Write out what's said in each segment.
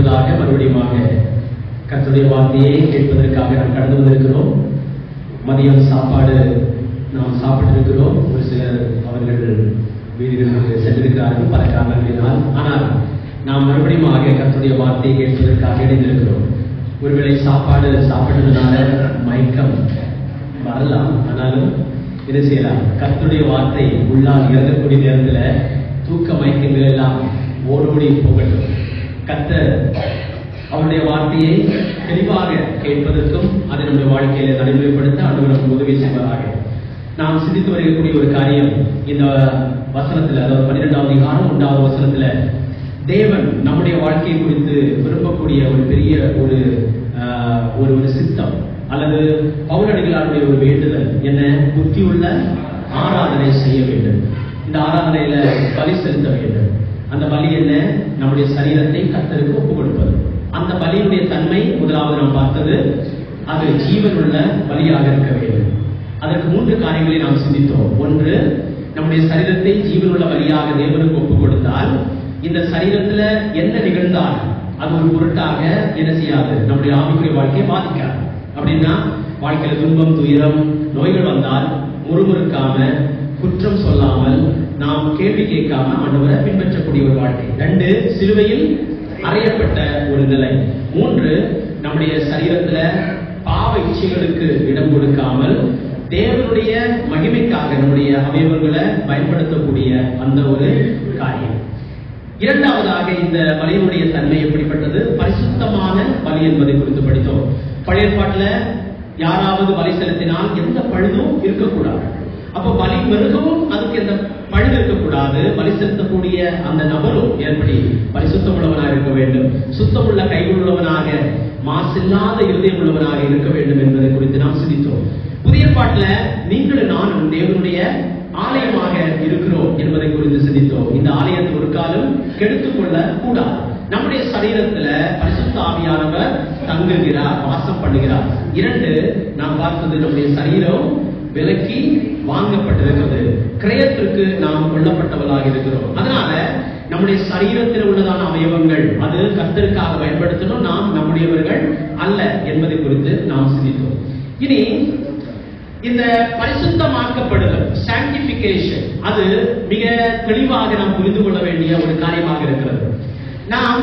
இப்பொழுதாக மறுபடியும் கர்த்தருடைய வார்த்தையை கேட்பதற்காக நாம் கடந்து வந்திருக்கிறோம். மதியம் சாப்பாடு நாம் சாப்பிட்டிருக்கிறோம். ஒரு சிலர் அவர்கள் வீடுகளுக்கு சென்றிருக்கிறார்கள் பல காரணங்களினால். ஆனால் நாம் மறுபடியும் கர்த்தருடைய வார்த்தையை கேட்பதற்காக இணைந்திருக்கிறோம். ஒருவேளை சாப்பாடு சாப்பிட்டதுனால மயக்கம் வரலாம், ஆனாலும் என்ன செய்யலாம்? கர்த்தருடைய வார்த்தை உள்ளால் இறங்கக்கூடிய நேரத்தில் தூக்க மயக்கங்கள் எல்லாம் ஓடோடி போகட்டும். கர்த்தர் அவருடைய வார்த்தையை தெளிவாக கேட்பதற்கும் அதை நம்முடைய வாழ்க்கையில நடைமுறைப்படுத்த ஆண்டவர் நமக்கு உதவி செய்வதாக. நாம் சிந்தித்து வருகக்கூடிய ஒரு காரியம் இந்த வசனத்துல, அதாவது 12வது அதிகாரம் 1வது வசனத்துல தேவன் நம்முடைய வாழ்க்கையை குறித்து விரும்பக்கூடிய ஒரு பெரிய ஒரு சித்தம் அல்லது பவுலடிகளாருடைய ஒரு வேண்டுதல் என்ன? புத்தியுள்ள ஆராதனை செய்ய வேண்டும். இந்த ஆராதனையில பலி செலுத்த வேண்டும். அந்த பலி என்ன? நம்முடைய சரீரத்தை கர்த்தருக்கு ஒப்புக் கொடுப்பது. அந்த பலியுடைய தன்மை முதலாவது நாம் பார்த்தது, அது ஜீவனுள்ள பலியாக இருக்க வேண்டும். அதற்கு 3 காரியங்களை நாம் சிந்தித்தோம். ஒன்று, நம்முடைய சரீரத்தை ஜீவனுள்ள பலியாக தேவனுக்கு ஒப்புக் கொடுத்தால் இந்த சரீரத்துல என்ன நிகழ்ந்தால் அது ஒரு பொருட்டாக என்ன செய்யாது? நம்முடைய ஆவிக்குரிய வாழ்க்கையை பாதிக்காது. அப்படின்னா வாழ்க்கையில துன்பம், துயரம், நோய்கள் வந்தால் முறுமுறுக்காம, குற்றம் சொல்லாமல், நாம் கேள்வி கேட்காம ஆண்டவரை பின்பற்றக்கூடிய ஒரு வாழ்க்கை. 2, சிலுவையில் அறையப்பட்ட ஒரு நிலை. 3, நம்முடைய சரீரத்துல பாவ இச்சைகளுக்கு இடம் கொடுக்காமல் தேவனுடைய மகிமைக்காக நம்முடைய அவயவங்களை பயன்படுத்தக்கூடிய அந்த ஒரு காரியம். இரண்டாவதாக, இந்த பலியினுடைய தன்மை எப்படிப்பட்டது? பரிசுத்தமான பலி என்பதை குறித்து படித்தோம். பழைய ஏற்பாட்டுல யாராவது பலி செலுத்தினால் எந்த பழுதும் இருக்கக்கூடாது. அப்ப பலி மிருகமும் அதுக்கு எந்த பழுது இருக்கக்கூடாது. பலி செலுத்தக்கூடிய அந்த நபரும் எப்படி பரிசுத்தம் உள்ளவனாக இருக்க வேண்டும், சுத்தமுள்ள கைகள் உள்ளவனாக, மாசில்லாத இருதயம் உள்ளவனாக இருக்க வேண்டும் என்பதை குறித்து நாம் சிந்தித்தோம். புதிய ஏற்பாட்டுல நீங்களும் நானும் தேவனுடைய ஆலயமாக இருக்கிறோம் என்பதை குறித்து சிந்தித்தோம். இந்த ஆலயத்தை ஒரு காலம் கெடுத்துக் கொள்ள கூடாது. நம்முடைய சரீரத்துல பரிசுத்த ஆவியானவர் தங்குகிறார், வாசம் பண்ணுகிறார். 2, நாம் பார்த்தது, நம்முடைய சரீரம் விலக்கி வாங்கப்பட்டிருக்கிறது. கிரயத்திற்கு நாம் கொல்லப்பட்டவர்களாக இருக்கிறோம். அதனால நம்முடைய சரீரத்தில் உள்ளதான அவயவங்கள் அது கர்த்தருக்காக பயன்படுத்தணும், நாம் நம்முடையவர்கள் அல்ல என்பதை குறித்து நாம் சிந்தித்தோம். இனி இந்த பரிசுத்தமாக்கப்படுதல், சாங்டிபிகேஷன், அது மிக தெளிவாக நாம் புரிந்து கொள்ள வேண்டிய ஒரு காரியமாக இருக்கிறது. நாம்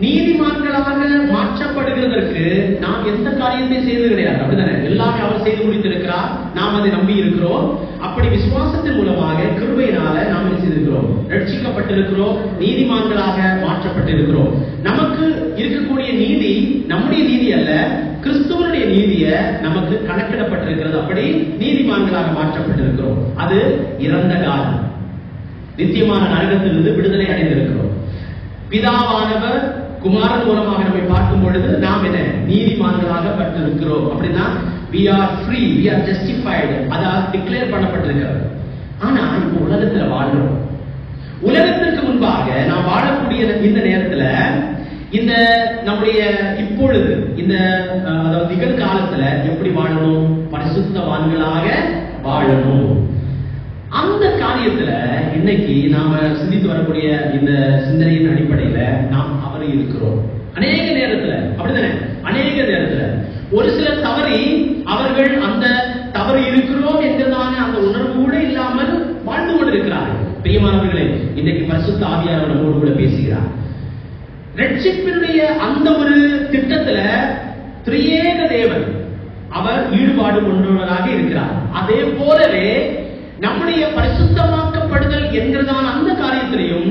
நீதிமான்களாக மாற்றப்படுகிறதற்கு நாம் எந்த காரியத்தை செய்தது கிடையாது. அப்படித்தானே? எல்லாமே அவர் செய்து முடித்திருக்கிறார், நாம் அதை நம்பி இருக்கிறோம். அப்படி விசுவாசத்தின் மூலமாக கிருபையினால நாம் என்ன செய்திருக்கிறோம்? ரட்சிக்கப்பட்டிருக்கிறோம், நீதிமான்களாக மாற்றப்பட்டிருக்கிறோம். நமக்கு இருக்கக்கூடிய நீதி நம்முடைய நீதி அல்ல, கிறிஸ்துவனுடைய நீதியை நமக்கு கணக்கிடப்பட்டிருக்கிறது. அப்படி நீதிமான்களாக மாற்றப்பட்டிருக்கிறோம். அது இறந்த காலம். நித்தியமான நரகத்திலிருந்து விடுதலை அடைந்திருக்கிறோம். பிதாவானவர் குமாரன் மூலமாக நம்மை பார்க்கும் பொழுது நாம் என்ன? நீதிமான்களாக பட்டிருக்கிறோம். அப்படின்னா we are free, we are justified, அதாவது டிக்ளேர் பண்ணப்பட்டிருக்கிறது. ஆனா இப்போ உலகத்துல வாழ்றோம். உலகத்திற்கு முன்பாக நாம் வாழக்கூடிய இந்த நேரத்துல, இந்த நம்முடைய இப்பொழுது இந்த அதாவது நிகழ்காலத்துல எப்படி வாழணும்? பரிசுத்தவான்களாக வாழணும். அந்த காரியத்துல இன்னைக்கு நாம சிந்தித்து வரக்கூடிய இந்த சிந்தனையின் அடிப்படையில நாம் தவறி இருக்கிறோம். அநேக நேரத்துல அப்படித்தானே? அநேக நேரத்துல ஒரு சிலர் தவறி அவர்கள் அந்த தவறு இருக்கிறோம் என்கிறதான அந்த உணர்வு கூட இல்லாமல் வாழ்ந்து கொண்டிருக்கிறார்கள். பிரியமானவர்களே, இன்னைக்கு பரிசுத்த ஆவியானவர் நம்மோடு கூட பேசுகிறார். ரட்சிப்பினுடைய அந்த ஒரு திட்டத்துல திரியேக தேவன் அவர் ஈடுபாடு கொண்டவராக இருக்கிறார். அதே போலவே நம்முடைய பரிசுத்தமாக்கப்படுதல் என்கிறதான அந்த காரியத்திலையும்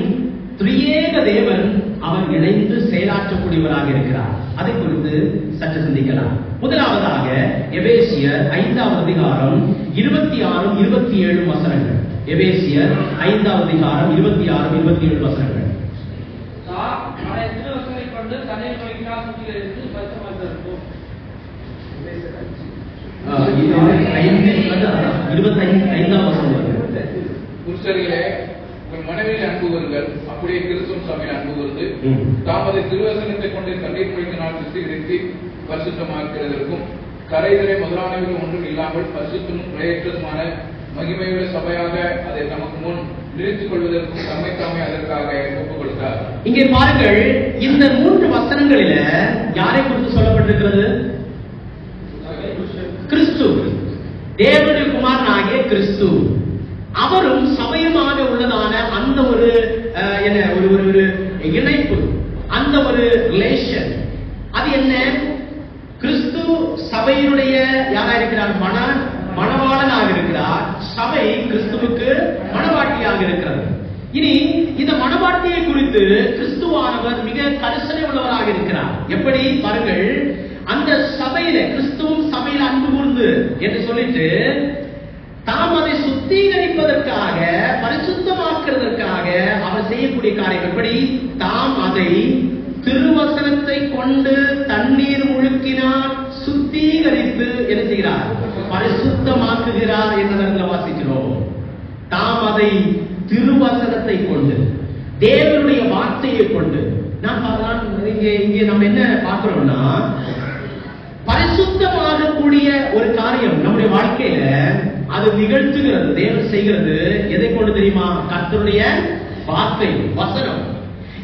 திரியேக தேவன் அவர் இணைந்து செயலாற்றக்கூடியவராக இருக்கிறார். அதை குறித்து சற்று சிந்திக்கலாம். முதலாவதாக எபேசியர் 5வது அதிகாரம் 26, 27 வசனங்கள். எபேசியர் 5வது அதிகாரம் 26, 27 வசனங்கள். புருஷர்களே, உங்கள் மனைவியில் அன்பு வருங்கள், அப்படியே கிறிஸ்துவின் சபையில் அன்பு வருது. தாமதை திருவசனத்தை கொண்டு கண்ணீர் குறைக்கினால் சுத்திகரித்து பரிசுத்தமாக்கிறதற்கும் கரைதலை முதலானவர்கள் ஒன்றும் இல்லாமல் பரிசுத்தமும் பிரயற்றதுமான மகிமையுள்ள சபையாக அதை நமக்கு முன் நிறுத்திக் கொள்வதற்கும் தம்மை தாமே அதற்காக ஒப்புக் கொடுத்தார். இங்கே பாருங்கள், இந்த 3 வசனங்களில யாரை குறித்து சொல்லப்பட்டிருக்கிறது? கிறிஸ்து, தேவனுடைய குமாரனாகிய கிறிஸ்து. அவரும் சபையுமாக உள்ளதான அந்த ஒரு ஒரு இணைப்பு, அந்த ஒரு ரிலேஷன், அது என்ன? கிறிஸ்து சபையினுடைய யாரா இருக்கிறார்? மணவாளனாக இருக்கிறார். சபை கிறிஸ்துவுக்கு மணவாட்டியாக இருக்கிறது. இனி இந்த மணவாட்டியை குறித்து கிறிஸ்துவானவர் மிக கரிசனை உள்ளவராக இருக்கிறார். எப்படி பாருங்கள், அந்த சபையில கிறிஸ்துவும் சபையில அன்பு கூர்ந்து என்று சொல்லிட்டு தாம் அதை சுத்திகரிப்பதற்காக, பரிசுத்தமாக்குறதற்காக அவர் செய்யக்கூடிய காரியம் எப்படி? தாம் அதை திருவசனத்தை கொண்டு தண்ணீர் முழுக்கினார், சுத்திகரித்து என்ன செய்கிறார்? பரிசுத்தமாக்குகிறார் என்று வாசிக்கிறோம். தாம் அதை திருவசனத்தை கொண்டு, தேவனுடைய வார்த்தையை கொண்டு. இங்கே நம்ம என்ன பார்க்கிறோம்னா, பரிசுத்தமாகக்கூடிய ஒரு காரியம் நம்முடைய வாழ்க்கையில அது நிகழ்த்துகிறது, தேவன் செய்கிறது. எதை கொண்டு தெரியுமா? கர்த்தருடைய வார்த்தை, வசனம்.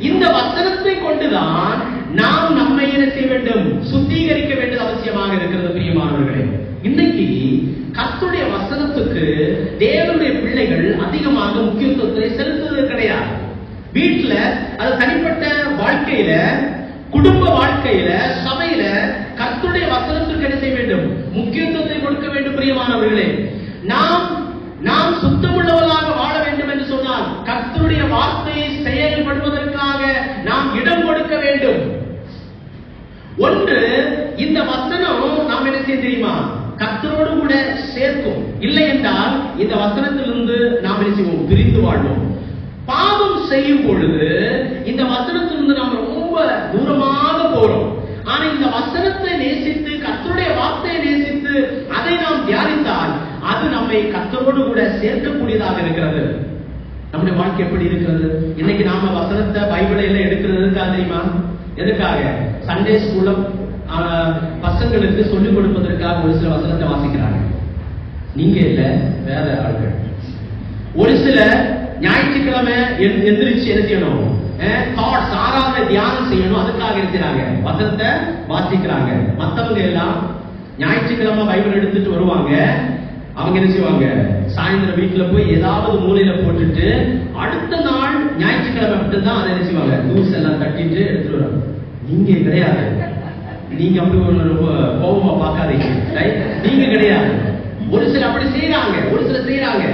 இந்த வசனத்தை கொண்டுதான் நாம் நம்மை என்ன செய்ய வேண்டும்? சுத்திகரிக்க வேண்டியது அவசியமாக இருக்கிறது. பிரியமானவர்களே, இன்னைக்கு கர்த்தருடைய வசனத்துக்கு தேவனுடைய பிள்ளைகள் அதிகமாக முக்கியத்துவத்தை செலுத்துவது கிடையாது. வீட்டுல, அது தனிப்பட்ட வாழ்க்கையில, குடும்ப வாழ்க்கையில, சபையில கர்த்தருடைய வசனத்துக்கு என்ன செய்ய வேண்டும்? முக்கியத்துவத்தை கொடுக்க வேண்டும். பிரியமானவர்களே, நாம் சுத்தமுள்ளவர்களாக வாழ வேண்டும் என்று சொன்னால் கர்த்தருடைய வார்த்தையை செயல்படுவதற்காக நாம் இடம் கொடுக்க வேண்டும். ஒன்று, இந்த வசனம் நாம் என்ன செய்ய தெரியுமா? கர்த்தரோடு கூட சேர்க்கும். இல்லை என்றால் இந்த வசனத்திலிருந்து நாம் என்ன செய்வோம்? பிரிந்து வாழ்வோம். பாவம் செய்யும் பொழுது இந்த வசனத்திலிருந்து நாம் ரொம்ப தூரமாக போறோம். ஆனா இந்த வசனத்தை நேசித்து, கர்த்தருடைய வார்த்தையை நேசித்து அதை நாம் தியானித்தால் அது நம்மை கர்த்தரோடு கூட சேர்க்கக்கூடியதாக இருக்கிறது. நம்முடைய வாழ்க்கை எப்படி இருக்கிறது? இன்னைக்கு நாம வசனத்தை, பைபிளை எல்லாம் எடுக்கிறதுக்காக தெரியுமா? எதுக்காக? சண்டே ஸ்கூல்ல பசங்களுக்கு சொல்லிக் கொடுப்பதற்காக ஒரு சில வசனத்தை வாசிக்கிறாங்க. நீங்க இல்ல, வேற ஆட்கள். ஒரு சில ஞாயிற்றுக்கிழமை எந்திரிச்சு என்ன செய்யணும்? தாட்ஸ், ஆறாவது தியானம் செய்யணும். அதுக்காக இருக்கிறாங்க, வசனத்தை வாசிக்கிறாங்க. மத்தவங்க எல்லாம் ஞாயிற்றுக்கிழமை பைபிள் எடுத்துட்டு வருவாங்க. அவங்க என்ன செய்வாங்க? சாயந்தரம் வீட்டுல போய் ஏதாவது மூலையில போட்டுட்டு அடுத்த நாள் ஞாயிற்றுக்கிழமை மட்டும்தான் அதை என்ன செய்வாங்க? தூசு எல்லாம் தட்டிட்டு எடுத்துட்டு வருவாங்க. நீங்க கிடையாது. நீங்க அப்படி ரொம்ப கோபமா பார்க்காதீங்க. நீங்க கிடையாது. ஒரு சில அப்படி செய்யறாங்க, ஒரு சில செய்யறாங்க.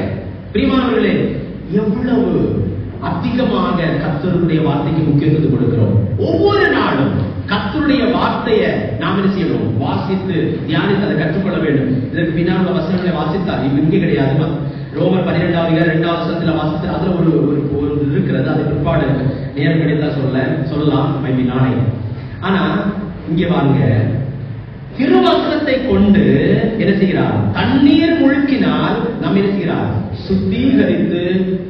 பிரியமானவர்களே, எவ்வளவு அதிகமாக கர்த்தருடைய வார்த்தைக்கு முக்கியத்துவம் கொடுக்கிறோம். ஒவ்வொரு நாளும் கர்த்தருடைய வார்த்தையை நாம் என்ன செய்யணும்? வாசித்து தியானித்து அதை கற்றுக்கொள்ள வேண்டும். இதற்கு பின்னால் உள்ள வசனங்களை வாசித்தால் இங்கே கிடையாது. ரோமர் 12வது 2வது வசனத்துல வாசித்து அதுல ஒரு இருக்கிறது. அது பிற்பாடு நேரம் கிடைத்தா சொல்லலாம், மைபி நாளை. ஆனா இங்கே வாங்க, திருவசனத்தை கொண்டு என்ன செய்கிறார்? தண்ணீர் முழுக்கினால் நம்ம என்ன செய்கிறார்? சுத்திகரித்து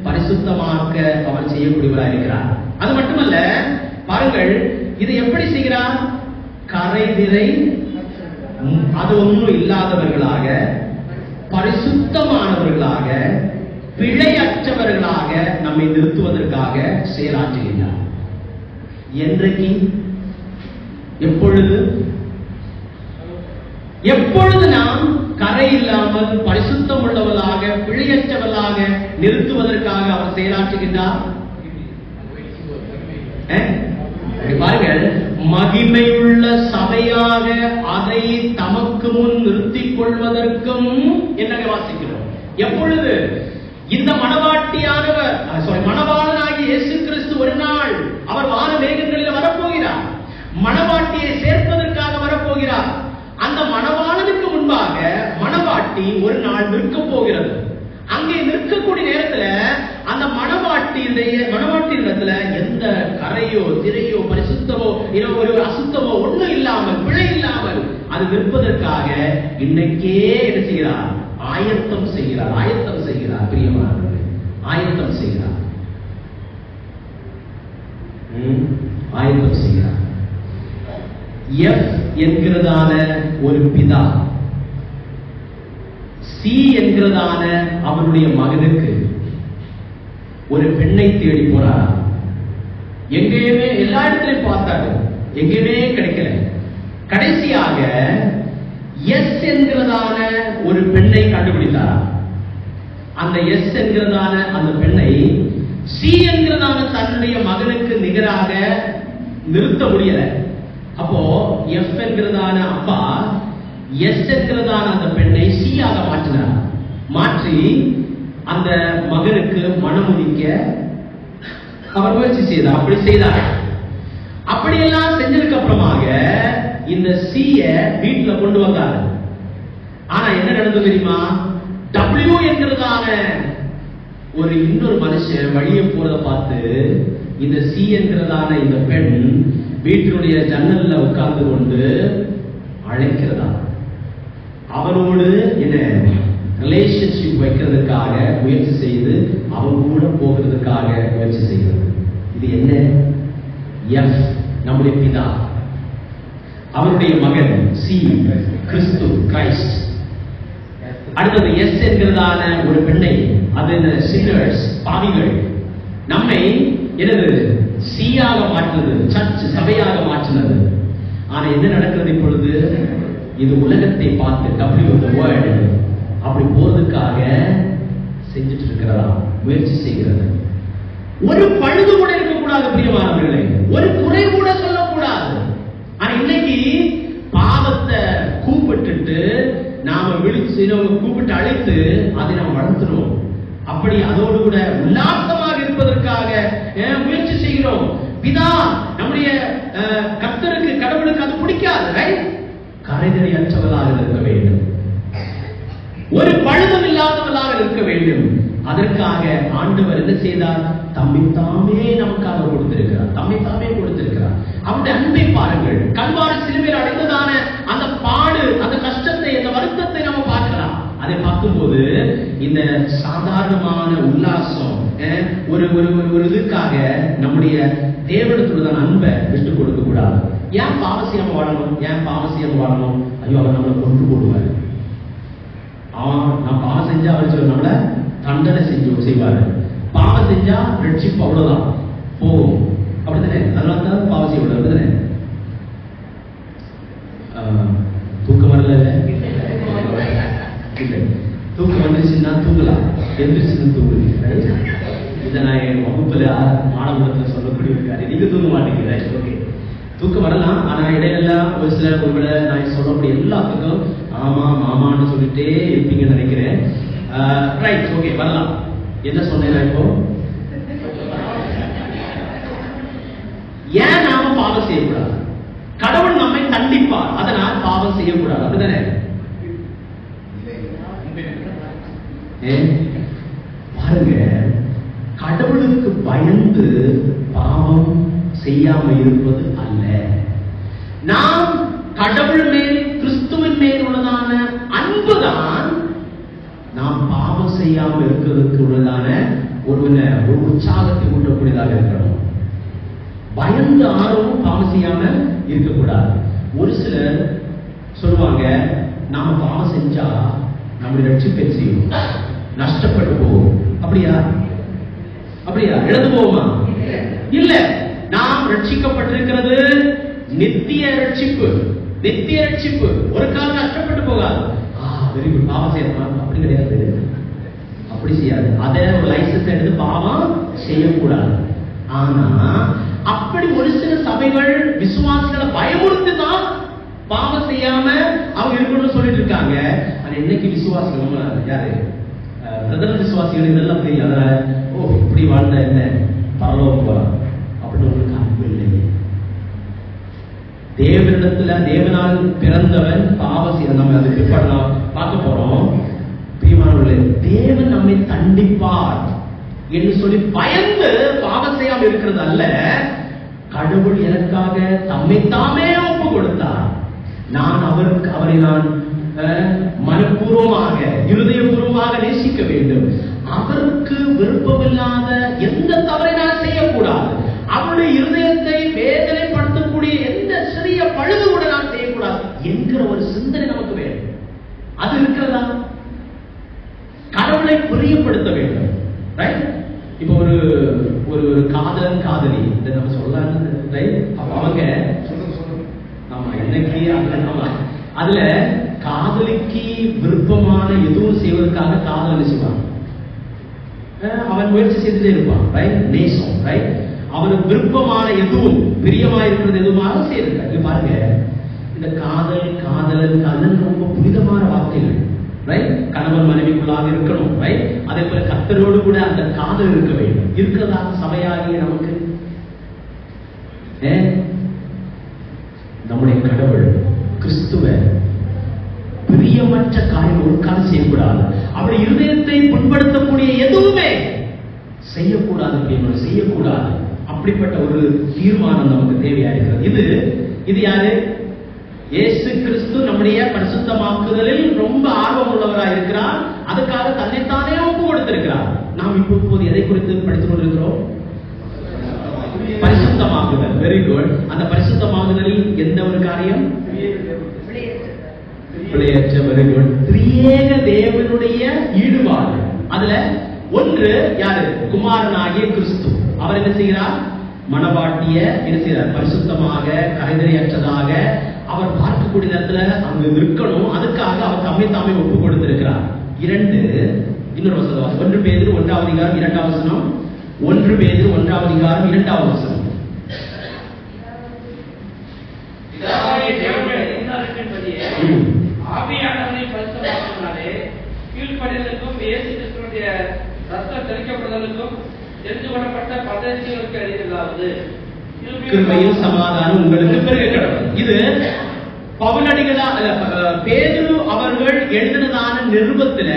பரிசுத்தமாக்க அவர் செய்யக்கூடியவராக இருக்கிறார். அது மட்டுமல்ல, பாருங்கள், இதை எப்படி செய்கிறார்? கரைதிரை அது ஒன்றும் இல்லாதவர்களாக, பரிசுத்தமானவர்களாக, பிழையற்றவர்களாக நம்மை நிறுத்துவதற்காக செயலாற்றுகிறார். என்றைக்கு? எப்பொழுது நாம் கரை இல்லாமல் பரிசுத்தம் உள்ளவர்களாக, பிழையற்றவர்களாக நிறுத்துவதற்காக அவர் செயலாற்றுகின்றார். பாருங்கள், மகிமையுள்ள சபையாக அதை தமக்கு முன் நிறுத்திக் கொள்வதற்கும் என்ன வாசிக்கிறோம்? எப்பொழுது? இந்த மணவாட்டியானவர், மணவாளனாகிய இயேசு கிறிஸ்து ஒரு நாள் அவர் வான மேகங்களில் வரப்போகிறார். மணவாட்டியை சேர்ப்பதற்காக வரப்போகிறார். அந்த மணவாளனுக்கு முன்பாக மணவாட்டி ஒரு நாள் நிற்க போகிறது. அங்கே நிற்கக்கூடிய நேரத்துல அந்த மணவாட்டியிடத்துல எந்த கரையோ, திரையோ, பரிசுத்தமோ, ஒரு அசுத்தமோ ஒண்ணும் இல்லாமல், பிழை இல்லாமல் அது நிற்பதற்காக இன்னைக்கே என்ன செய்கிறார்? ஆயத்தம் செய்கிறார். பிரியமானவர்களே, ஆயத்தம் செய்கிறார். ஆயத்தம் செய்கிறார். எஃப் என்கிறதான ஒரு பிதா, சி என்கிறதான அவருடைய மகனுக்கு ஒரு பெண்ணை தேடி போறாரா. எங்கேயுமே எல்லா இடத்திலையும் பார்த்தாரு, எங்கேயுமே கிடைக்கல. கடைசியாக எஸ் என்கிறதான ஒரு பெண்ணை கண்டுபிடித்தாரா. அந்த எஸ் என்கிறதான அந்த பெண்ணை சி என்கிறதான தன்னுடைய மகனுக்கு நிகராக நிறுத்த முடியல. அப்போ எஃப் என்கிறதான அப்பா எஸ் என்கிறதான அந்த பெண்ணை சி ஆக மாற்றினார். மாற்றி அந்த மகனுக்கு மனமுடிக்க அவர் முயற்சி செய்தார். அப்படி செய்தார். அப்படியெல்லாம் செஞ்சதுக்கு அப்புறமாக இந்த சிய வீட்டுல கொண்டு வந்தார். ஆனா என்ன நடந்தது தெரியுமா? டபிள்யூ என்கிறதான ஒரு இன்னொரு மனுஷன் வழியை போறத பார்த்து இந்த சி என்கிறதான இந்த பெண் வீட்டினுடைய ஜன்னல்ல உட்கார்ந்து கொண்டு அழைக்கிறதா, அவனோடு என்ன ரிலேஷன்ஷிப் வைக்கிறதுக்காக முயற்சி செய்து அவன் கூட போகிறதுக்காக முயற்சி செய்கிறது. இது என்ன? எஃப் நம்முடைய பிதா, அவருடைய மகன் சி கிறிஸ்து கிரைஸ்ட். அடுத்தது எஸ் என்கிறதான ஒரு பெண்ணை, அது சின்னர்ஸ் பாவிகள், நம்மை எனது சீயாக மாற்றினது, சர்ச் சபையாக மாற்றினது. ஆனா என்ன நடக்கிறது இப்பொழுது? இது உலகத்தை பார்த்து டபிள்யூ தி வேர்ல்ட் அப்படி போறதுக்காக செஞ்சுட்டு இருக்கிறதா, முயற்சி செய்கிறது. ஒரு பழுது கூட இருக்கக்கூடாது பிரியமானவர்களே, ஒரு குறை கூட சொல்லக்கூடாது. ஆனா இன்னைக்கு பாவத்தை கூப்பிட்டுட்டு நாம விழிச்சு கூப்பிட்டு அழைத்து அதை நாம் வளர்த்துறோம். அப்படி அதோடு கூட உல்லாசமாக இருப்பதற்காக முயற்சி செய்கிறோம். பிதா நம்முடைய கர்த்தருக்கு, கடவுளுக்கு அது பிடிக்காது. கரைதறி அற்றவர்களாக இருக்க வேண்டும், ஒரு பழுதும் இல்லாதவர்களாக இருக்க வேண்டும். அதற்காக ஆண்டவர் என்ன செய்தார்? தம்மை தாமே நமக்காக கொடுத்திருக்கிறார். தம்மை தாமே கொடுத்திருக்கிறார். அவருடைய அன்பை பாருங்கள். கல்வாரி சிலுவையில் அடைந்ததான அந்த பாடு, அந்த கஷ்டத்தை, அந்த வருத்தத்தை நம்ம பார்க்கலாம். அதை பார்க்கும்போது இந்த சாதாரணமான உல்லாசம் ஒரு ஒரு இதுக்காக நம்முடைய தேவனத்துடன் அன்பை விட்டு கொடுக்க கூடாது. ஏன் பாவசியம் வாழணும்? ஏன் பாவசியம் வாழணும்? ஐயோ, அவர் நம்மளை கொண்டு போடுவார். நான் பாவம் செஞ்சா அவர் நம்மள தண்டனை செய்வாரு. பாவம் செஞ்சா ரட்சிப்பு அவ்வளவுதான் போகும். அப்படித்தானே? அதனால தான் பாவம் செய்ய விடாது. அப்படித்தானே? தூக்கம் வரல இல்லை, தூக்கம் வந்துருச்சுன்னா தூங்கலாம், எந்திரிச்சுன்னு தூங்குறீங்க. இதை நான் என் வகுப்புல மாணவத்தில் சொல்லக்கூடிய ஒரு காரியம். நீங்க தூங்க மாட்டேங்கிறேன். ஓகே, தூக்கம் வரலாம். ஆனா இடையெல்லாம் ஒரு சில ஒருவேளை நான் சொல்லக்கூடிய எல்லாத்துக்கும் ஆமா மாமான்னு சொல்லிட்டே இருப்பீங்கன்னு நினைக்கிறேன். ரைட், ஓகே, வரலாம். என்ன சொன்னேன் இப்போ? ஏன் நாம பாவம் செய்யக்கூடாது? கடவுள் நம்மை தண்டிப்பார், அதனால் பாவம் செய்யக்கூடாது. அப்படிதானே? பாருங்க, கடவுளுக்கு பயந்து பாவம் செய்யாம இருப்பது அல்ல. நாம் கடவுள் மேல், கிறிஸ்துவின் மேல் உள்ளதான அன்புதான் நாம் பாவம் செய்யாம இருக்கிறதுக்கு உள்ளதான ஒரு உற்சாகத்தை ஊட்டக்கூடியதாக இருக்கணும். பயந்து ஆர்வம் பாவம் செய்யாம இருக்கக்கூடாது. ஒரு சிலர் சொல்லுவாங்க, நாம பாவம் செஞ்சா நம்முடைய ரட்சிப்பை செய்யும், நஷ்டப்பட்டு போவோம். அப்படியா? அப்படியா? இழந்து போவோமா? இல்ல, நாம் ரட்சிக்கப்பட்டிருக்கிறது நித்திய ரட்சிப்பு. நித்திய ரட்சிப்பு ஒரு காலம் நஷ்டப்பட்டு போகாது. வெரி குட், பாவம் செய்யணும் அப்படி கிடையாது. அப்படி செய்யாது. அதை ஒரு லைசன்ஸ் எடுத்து பாவம் செய்யக்கூடாது. ஆனா அப்படி ஒரு சில சபைகள் விசுவாசிகளை பயமுறுத்தி தான் பாவம் செய்யாம அவங்க இருக்கணும்னு சொல்லிட்டு இருக்காங்க. ஆனா இன்னைக்கு விசுவாசிகள் யாரு? பிரதம விசுவாசிகள் இதெல்லாம் தெரியும். அதனால ஓ, இப்படி வாழ்ந்த என்ன பரலோகம் போலாம் அப்படின்னு உங்களுக்கு அன்பு இல்லை. தேவனிடத்துல, தேவனால் பிறந்தவன் பாவம் செய்ய, நம்ம அதை பிற்படலாம் பார்க்க போறோம். பிரியமானவர்களே, தேவன் நம்மை தண்டிப்பார் என்று சொல்லி பயந்து பாவம் செய்யாமல் இருக்கிறது அல்ல. கடவுள் எனக்காக தம்மை தாமே ஒப்பு கொடுத்தார். நான் அவரை நான் மனப்பூர்வமாக, இருதயபூர்வமாக நேசிக்க வேண்டும். அவருக்கு விருப்பமில்லாத எந்த தவறை நான் செய்யக்கூடாது. அவருடைய இருதயத்தை வேதனைப்படுத்தக்கூடிய எந்த சிறிய பழுது கூட நான் செய்யக்கூடாது என்கிற ஒரு சிந்தனை நமக்கு வேண்டும். அது இருக்கிறதா? கடவுளை பிரியப்படுத்த வேண்டும். இப்போ ஒரு ஒரு காதலன் காதலி இதை நம்ம சொல்லலாம்னு ரைட். அவங்க ஆமா இன்னைக்கு ஆமா அதுல காதலிக்கு விருப்பமான எதுவும் செய்வதற்காக காதல் செய்வாங்க. அவன் முயற்சி செய்துட்டே இருப்பான் ரைட். நேசம் ரைட். அவனுக்கு விருப்பமான எதுவும் பிரியமா இருக்கிறது எதுவுமாக செய்திருக்காங்க. பாருங்க இந்த காதல் காதலன் காதலன் ரொம்ப புனிதமான வார்த்தைகள் ரைட். கணவன் மனைவிக்குள்ளாக இருக்கணும் ரைட். அதே போல கர்த்தரோடு கூட அந்த காதல் இருக்க வேண்டும். இருக்கிறதா சபையாகிய நமக்கு நம்முடைய கடவுள் கிறிஸ்துவ பிரியமற்ற காரியம் ஒரு காலம் செய்யக்கூடாது. அப்படி இருதயத்தை புண்படுத்தக்கூடிய எதுவுமே செய்யக்கூடாது, செய்யக்கூடாது. அப்படிப்பட்ட ஒரு தீர்மானம் நமக்கு தேவையா இருக்கிறது. இது யாரு? இயேசு கிறிஸ்து நம்முடைய பரிசுத்தமாக்குதலில் ரொம்ப ஆர்வம் உள்ளவராக இருக்கிறார். அதுக்காக தன்னைத்தானே ஒப்பு கொடுத்திருக்கிறார். நாம் இப்போது எதை குறித்து படித்துக் கொண்டிருக்கிறோம்? பரிசுத்தமாகுதல். Very good. அந்த பரிசுத்தமாகுதலில் எந்த ஒரு காரியம்? Very good. திரியேக தேவனுடைய ஈடுபாடு. அதுல ஒன்று யாரு? குமாரனாகிய கிறிஸ்து. அவர் என்ன செய்கிறார்? மனவாட்டிய என்ன செய்கிறார்? பரிசுத்தமாக கரைதரையற்றதாக அவர் பார்க்கக்கூடிய இடத்துல அங்கு இருக்கணும். அதுக்காக அவர் தம்மை தாமே ஒப்பு கொடுத்திருக்கிறார். இன்னொரு வசனம் 1 பேதுரு 1ஆம் அதிகாரம் 2ஆம் வசனம். 1 பேதுரு 1ஆம் அதிகாரம் 2ஆம் வசனம். ஆவியானவரை பரிசுத்தமாக்குவதனாலே கீழ்ப்படிதலுக்கும் இயேசு கிறிஸ்துவினுடைய ரத்தம் தெளிக்கப்படுதலுக்கும் தெரிந்து கொள்ளப்பட்ட பரதேசிகளுக்கு அறியலாவது கிருபையும் சமாதானம் உங்களுக்கு பெருக கடவுள். இது பவுலடிகளா பேதுரு அவர்கள் எழுதினதான நிருபத்துல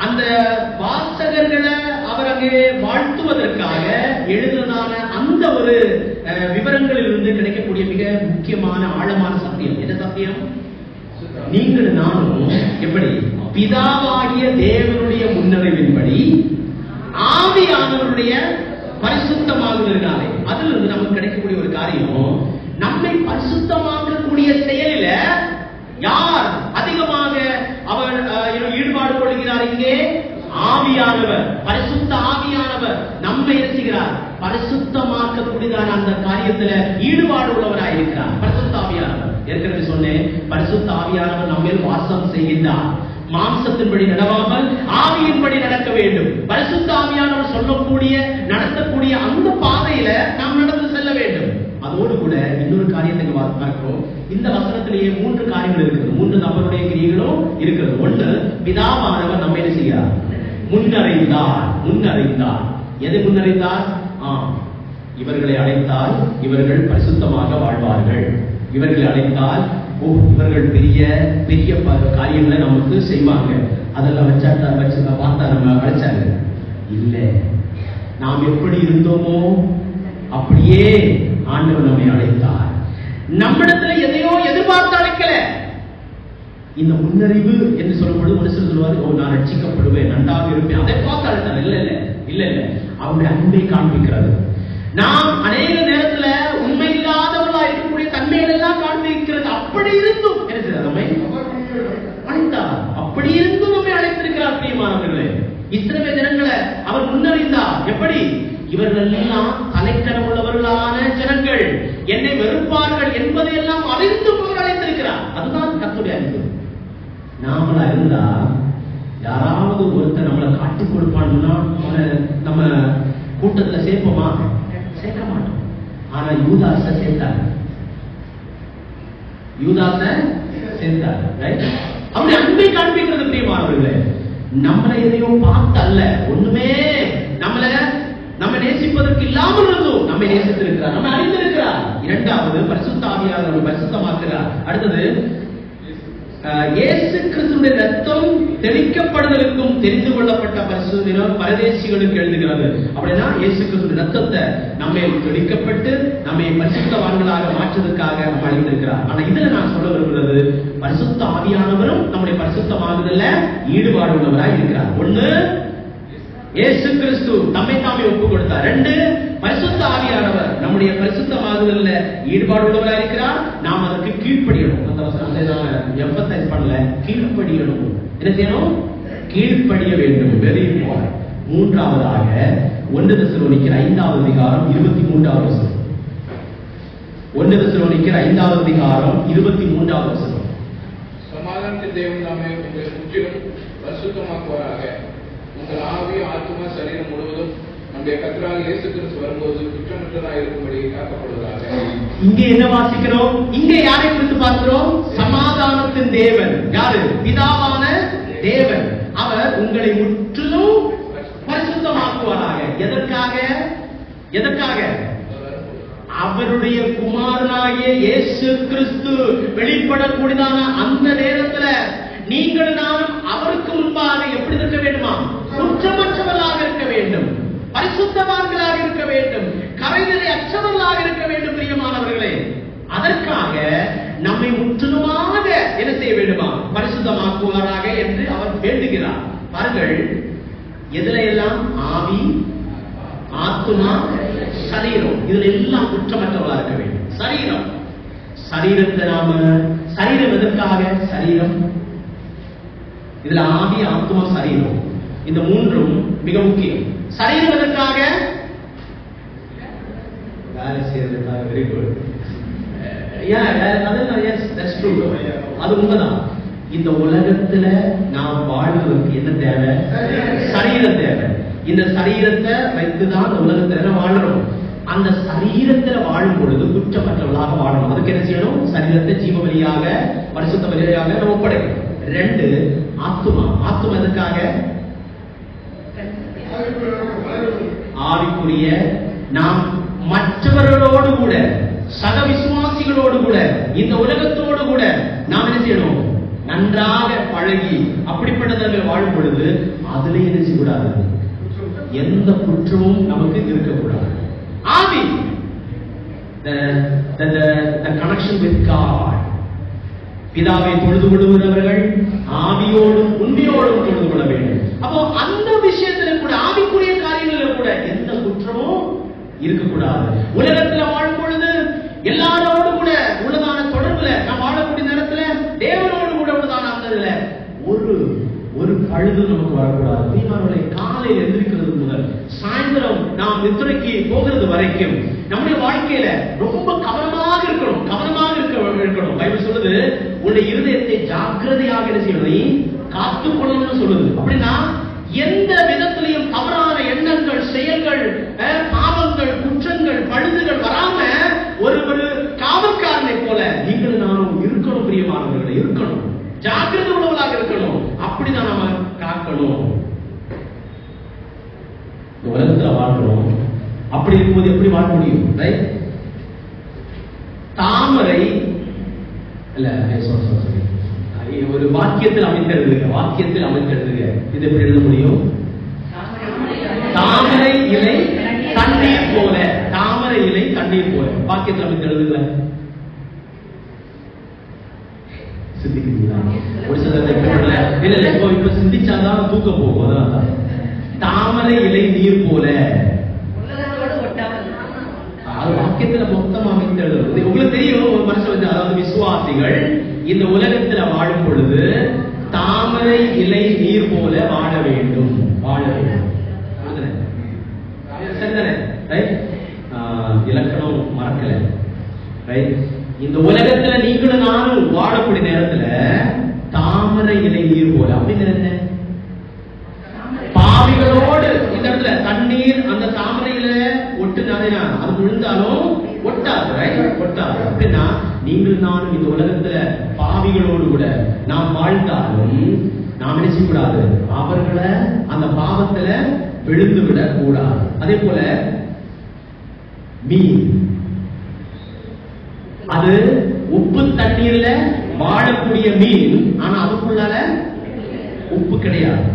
அந்த வாசகர்களை அவர் அங்கே வாழ்த்துவதற்காக எழுதினதான அந்த ஒரு விவரங்களில் இருந்து கிடைக்கக்கூடிய மிக முக்கியமான ஆழமான சத்தியம். என்ன சத்தியம்? நீங்கள் நானும் எப்படி பிதாவாகிய தேவனுடைய முன்னறிவின்படி ஆவியானவருடைய பரிசுத்தமாகுதலினாலே அதிலிருந்து நமக்கு கிடைக்கக்கூடிய ஒரு காரியம், நம்மை பரிசுத்தமாக்கக்கூடிய செயலில யார் அதிகமாக அவர் ஈடுபாடு கொள்கிறார்? இங்கே ஆவியானவர், பரிசுத்த ஆவியானவர் நம்மை செய்கிறார். பரிசுத்தமாக்கக்கூடியதான அந்த காரியத்துல ஈடுபாடு உள்ளவராக இருக்கிறார் பரிசுத்த ஆவியானவர். ஏற்கனவே சொன்னேன், பரிசுத்த ஆவியானவர் நம்மில் வாசம் செய்கின்றார். மாம்சத்தின்படி நடவாமல் ஆவியின்படி நடக்க வேண்டும். பரிசுத்த ஆவியானவர் சொல்லக்கூடிய நடத்தக்கூடிய அந்த பாதையில நாம் நடந்து செல்ல வேண்டும். அதோடு கூட இன்னொரு காரியத்தை பார்க்கிறோம். இந்த வசனத்திலேயே 3 காரியங்கள் இருக்கிறது. 3 நபருடைய கிரியைகளும் இருக்கிறது. ஒன்று, பிதாவானவர் நம்மை என்ன செய்கிறார்? முன்னறிந்தார். எதை முன்னறிந்தார்? இவர்களை அழைத்தால் இவர்கள் பரிசுத்தமாக வாழ்வார்கள். இவர்களை அழைத்தால் இவர்கள் பெரிய பெரிய காரியங்களை நமக்கு செய்வாங்க. அதெல்லாம் வச்சு பார்த்தா நம்ம அழைச்சாங்க இல்ல. நாம் எப்படி இருந்தோமோ அப்படியே ஆண்டவர் நம்மை அழைத்தார். நம்மிடத்துல எதையோ எதிர்பார்த்து அழைக்கல. இந்த முன்னறிவு என்று சொல்லும்போது மனுஷன் சொல்லுவாரு, நான் ரட்சிக்கப்படுவேன், நன்றாக இருப்பேன், அதை பார்த்து அழைத்தார். இல்ல அவருடைய அன்பை காண்பிக்கிறது. நாம் அநேக நேரத்துல உண்மை இல்லாதவர்களா இருக்கக்கூடிய தன்மைகள் எல்லாம் காண்பிக்கிறது. அப்படி இருந்தும் நம்மை அழைத்தார். அப்படி இருந்தும் நம்மை அழைத்திருக்கிறார். பிரியமானவர்களே, இஸ்ரவேல் ஜனங்களை அவர் முன்னறிந்தார். எப்படி? இவர்கள் எல்லாம் தலைக்கணம் உள்ளவர்களான ஜனங்கள், என்னை வெறுப்பார்கள் என்பதையெல்லாம் அறிந்தும் அவர் அழைத்திருக்கிறார். அதுதான் கர்த்தருடைய அன்பு. நாமளா இருந்தா யாராவது ஒருத்தர் நம்மளை காட்டிக் கொடுப்பான்னா நம்ம கூட்டத்துல சேர்ப்போமா? சேர்க்க மாட்டோம். ஆனா யூதாச சேர்த்தார். அவருடைய அன்பை காண்பிக்கிறது. பிரியமானவர்களே, நம்மளை எதையோ பார்த்து அல்ல, ஒண்ணுமே நம்ம நேசிப்பதற்கு இல்லாமல் இருந்தோம் நம்மை நேசித்திருக்கிறார், நம்ம அறிந்திருக்கிறார். இரண்டாவது, பரிசுத்த ஆவியானவர் பரிசுத்தமாக்குகிறார். அடுத்தது, இயேசு கிறிஸ்துவின் ரத்தம் தெளிக்கப்படுதலுக்கும் தெரிந்து கொள்ளப்பட்ட பரதேசிகளுக்கு எழுதுகிறது. அப்படின்னா இயேசு கிறிஸ்துவின் ரத்தத்தை நம்மை தெளிக்கப்பட்டு நம்மை பரிசுத்தவான்களாக மாற்றுவதற்காக நம்ம அழைத்திருக்கிறார். ஆனா இதுல நான் சொல்ல விரும்புகிறது, பரிசுத்த ஆவியானவரும் நம்முடைய பரிசுத்தமாகுதல்ல ஈடுபாடு உள்ளவராக இருக்கிறார். ஒண்ணு, இயேசு கிறிஸ்து தம்மை தாமே ஒப்பு கொடுத்தார். 2, பரிசுத்த ஆவியானவர் நம்முடைய பரிசுத்தமாகுதல்ல ஈடுபாடு உள்ளவராக இருக்கிறார். நாம் அதற்கு கீழ்ப்படியணும். அந்த வசனத்தை நாம எம்பசைஸ் பண்ணல, கீழ்ப்படியணும். என்ன செய்யணும்? கீழ்ப்படிய வேண்டும். Very important. மூன்றாவதாக, 1 தெசலோனிக்கர் 5வது அதிகாரம் 23வது வசனம். 1 தெசலோனிக்கர் 5வது அதிகாரம் 23வது வசனம். சமாதானத்தின் தேவன் தாமே உங்களை முற்றிலும் பரிசுத்தமாக்குவாராக. உங்கள் ஆவி, ஆத்துமா, சரீரம் முழுவதும் நம்முடைய கர்த்தராகிய இயேசு கிறிஸ்து வரும்போது குற்றமற்றதாக இருக்கும்படி காக்கப்படுவதாக. இங்கே என்ன வாசிக்கிறோம்? இங்கே யாரை குறித்து பார்க்கிறோம்? சமாதானத்தின் தேவன். யாரு? பிதாவான தேவன். அவர் உங்களை முற்றிலும் பரிசுத்தமாக்குவாராக. எதற்காக? எதற்காக? அவருடைய குமாரனாகிய இயேசு கிறிஸ்து வெளிப்படக்கூடியதான அந்த நேரத்துல நீங்கள் நானும் அவருக்கு முன்பாக எப்படி இருக்க வேண்டுமா? குற்றமற்றவர்களாக இருக்க வேண்டும், பரிசுத்தவான்களாக இருக்க வேண்டும், கரைதலை அற்றவர்களாக இருக்க வேண்டும். பிரியமானவர்களே, அதற்காக நம்மை முற்றிலுமாக என்ன செய்ய வேண்டுமா? பரிசுத்தமாக்குவாராக என்று அவர் வேண்டுகிறார். பாருங்கள், எதுல எல்லாம்? ஆவி, ஆத்துமா, சரீரம். இதுல எல்லாம் குற்றமற்றவர்களாக இருக்க வேண்டும். சரீரம், சரீரத்தை நாம, சரீரம் எதற்காக? சரீரம், இதுல ஆவி, ஆத்துமா, சரீரம், இந்த மூன்றும் மிக முக்கியம். சரீரம் எதற்காக? வேலை செய்யறதுக்காக. Very good. அது உண்மைதான். இந்த உலகத்துல நாம் வாழ்வதற்கு என்ன தேவை? சரீரம் தேவை. இந்த சரீரத்தை வைத்துதான் இந்த உலகத்துல வாழணும். அந்த சரீரத்துல வாழும் பொழுது குற்றமற்றவர்களாக வாழணும். அதுக்கு என்ன செய்யணும்? சரீரத்தை ஜீவ வழியாக, பரிசுத்த வழியாக நம்ம ஒப்படைக்கணும். 2, ஆத்துமா. ஆத்துமா எதற்காக? ஆவிக்குரிய நாம் மற்றவர்களோடு கூட, சக விசுவாசிகளோடு கூட, இந்த உலகத்தோடு கூட நாம் என்ன செய்யணும்? நன்றாக பழகி அப்படிப்பட்டதாக வாழும் பொழுது அதுல என்ன செய்யக்கூடாது? எந்த குற்றமும் நமக்கு இருக்கக்கூடாது. ஆவி, the connection with God. பிதாவை தொழுது கொள்ளுகிறவர்கள் ஆவியோடும் உண்மையோடும் தொழுது கொள்ள வேண்டும். அப்போ அந்த விஷயத்துல கூட, ஆவிக்குரிய காரியங்களில் கூட எந்த குற்றமும் இருக்கக்கூடாது. உலகத்துல வாழும் பொழுது எல்லாரோடு கூட உள்ளதான தொடர்புல, நாம் வாழக்கூடிய நேரத்துல தேவனோடு கூட உள்ளதான அந்த ஒரு பழுது நமக்கு வரக்கூடாது. தீமானவர்களை, காலையில் எந்திரிக்கிறது முதல் சாயந்தரம் நாம் நித்திரைக்கு போகிறது வரைக்கும் நம்முடைய வாழ்க்கையில ரொம்ப கவனமாக இருக்கணும். கவனமாக இருக்கணும். பைபிள் சொல்லுது, உன்னுடைய இருதயத்தை ஜாக்கிரதையாக செய்யணும், காத்துக் கொள்ளணும்னு சொல்லுது. அப்படின்னா எந்த விதத்திலையும் தவறான எண்ணங்கள், செயல்கள், பாவங்கள், குற்றங்கள், பழுதுகள் வராம ஒரு காவல்காரனை போல நீங்கள் நானும் இருக்கணும். பிரியமானவர்களை, இருக்கணும், ஜாக்கிரதை உள்ளவர்களாக இருக்கணும். அப்படிதான் நாம காக்கணும். உலகத்துல வாழ்றோம். அப்படி இருக்கும்போது எப்படி வாழ முடியும்? தாமரை இல்ல, ஒரு வாக்கியத்தில் அமைத்தெழுதுக. வாக்கியத்தில் அமைத்தெழுதுக. இது எப்படி எழுத முடியும்? தாமரை இலை தண்ணீர் போல. தாமரை இலை தண்ணீர் போல. வாக்கியத்தில் அமைத்தெழுதுக. சிந்திக்கிறீங்களா? ஒரு சிலத்தை இல்ல, இப்ப சிந்திச்சாதான் தூக்க போகும். அதான் தாமரை இலை நீர் போல. வாக்கியத்துல மொத்தம் அமைத்தெழுது. உங்களுக்கு தெரியும், ஒரு மனுஷன் வந்து, அதாவது விசுவாசிகள் இந்த உலகத்துல வாழும் பொழுது தாமரை இலை நீர் போல வாழ வேண்டும். வாழ வேண்டும். சரிதானே? ரைட். இலக்கணம் மறக்கல. ரைட். இந்த உலகத்துல நீங்களும் நானும் வாழக்கூடிய நேரத்துல தாமரை இலை நீர் போல. அப்படின்னு என்ன? பாவிகளோடு இந்த இடத்துல தண்ணீர் அந்த தாமரையில ஒட்டுனாதேனா அது விழுந்தாலும் ஒட்டாது. ஒட்டாது. அப்படின்னா நீங்கள் நானும் இந்த உலகத்துல பாவிகளோடு கூட நாம் வாழ்ந்தாலும் நாம் என்ன செய்யக்கூடாது? அவர்களை அந்த பாவத்துல விழுந்து விட கூடாது. அதே போல மீன், அது உப்பு தண்ணீர்ல வாழக்கூடிய மீன். ஆனா அதுக்குள்ளால உப்பு கிடையாது.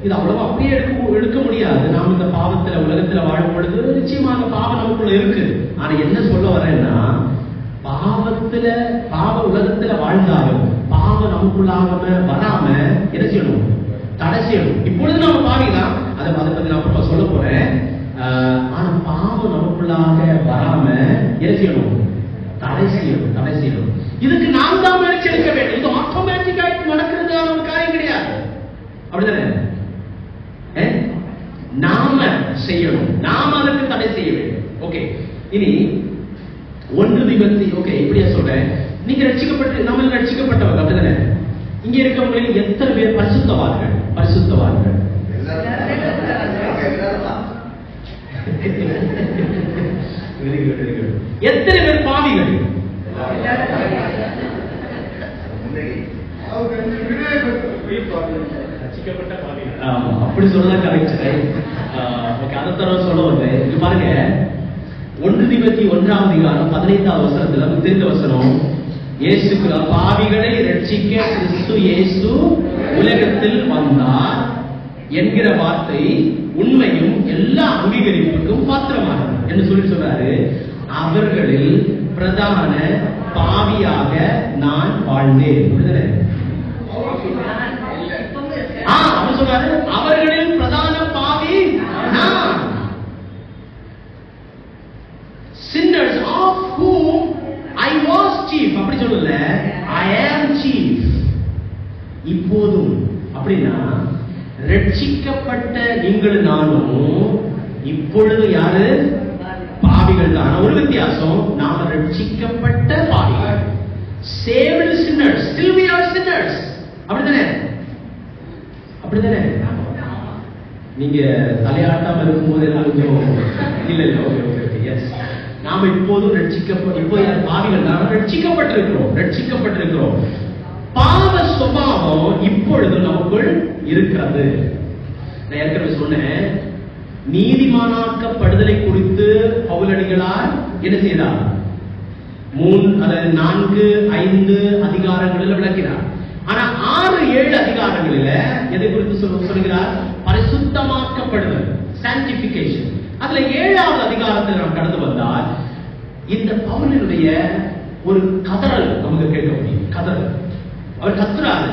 இது அவ்வளவு அப்படியே எடுக்க முடியாது. நாம் இந்த பாவத்துல உலகத்துல வாழும் பொழுது நிச்சயமாக பாவம் நமக்குள்ள இருக்கு. ஆனா என்ன சொல்ல வரேன்னா, பாவ உலகத்துல வாழ்ந்தாலும் பாவம் நமக்குள்ளாக வராம என்ன செய்யணும்? தடை செய்யணும். இப்பொழுது நாம பாவிதான், அதை பத்தி நான் அப்புறமா சொல்ல போறேன். ஆனா பாவம் நமக்குள்ளாக வராம என்ன செய்யணும்? தடை செய்யணும். தடை செய்யணும். இதுக்கு நாம் தான் முயற்சி எடுக்க வேண்டும். இது ஆட்டோமேட்டிக்கா நடக்கிறதுக்கான ஒரு காரியம் கிடையாது. அப்படிதானே? நாம செய்யணும். அதை செய்ய வேண்டும். ஓகே, இனி 1 தீமோத்தேயு, ஓகே இப்படியா சொல்றேன், நீங்க ரட்சிக்கப்பட்டு நம்ம ரட்சிக்கப்பட்டவங்க அப்படிதானே? இங்க இருக்கவங்களில் எத்தனை பேர் பரிசுத்தவான்கள்? பரிசுத்தவான்கள் வெரி குட், வெரி குட். எத்தனை பேர் பாவிகள்? ரட்சிக்கப்பட்ட பாவிகள். ஆமா, அப்படி சொல்றதா கரெக்ட். ஓகே, அதை தர சொல்ல வந்தேன். இங்க பாருங்க, 1 தீமோத்தேயு 1:15 வசனத்துல தெரிந்த வசனம், இயேசு பாவிகளை ரட்சிக்க கிறிஸ்து இயேசு உலகத்தில் வந்தார் என்கிற வார்த்தை உண்மையும் எல்லா அங்கீகரிப்புக்கும் பாத்திரமானது என்று சொல்றாரு. அவர்களில் பிரதான பாவியாக நான் வாழ்ந்தேன். அவர் சொல்றாரு, அவர்களில் பிரதான பாவி நான். Sinners of whom I was chief. அப்படி சொல்லல, I am chief. இப்போதும் அப்படின்னா ரட்சிக்கப்பட்ட நீங்கள் நானும் இப்பொழுது யாரு? பாவிகள் தான். ஒரு வித்தியாசம், நாம ரட்சிக்கப்பட்ட பாவிகள். Saved sinners, still we are sinners. அப்படிதானே? அப்படிதானே? நீங்க தலையாட்டாம இருக்கும்போது எல்லாம் கொஞ்சம் இல்ல இல்ல, ஓகே ஓகே ஓகே, எஸ். நாம இப்போதும் இப்போ பாவிகள் தான், ரட்சிக்கப்பட்டிருக்கிறோம். பாவ சுபாவம் இப்பொழுது நமக்குள் இருக்கிறது. நான் ஏற்கனவே சொன்னேன், நீதிமானாக்கப்படுதலை குறித்து பவுலடிகளார் என்ன செய்தார்? 4, 5 அதிகாரங்களில் விளக்கினார். ஆனா 6, 7 அதிகாரங்களில் எதை குறித்து சொல்கிறார்? பரிசுத்தமாக்கப்படுதல், சான்டிபிகேஷன். அதுல 7வது அதிகாரத்தில் நாம் கடந்து வந்தால் இந்த பவுலினுடைய ஒரு கதறல் நமக்கு கேட்க முடியும். கதறல், அவர் கத்துறாரு,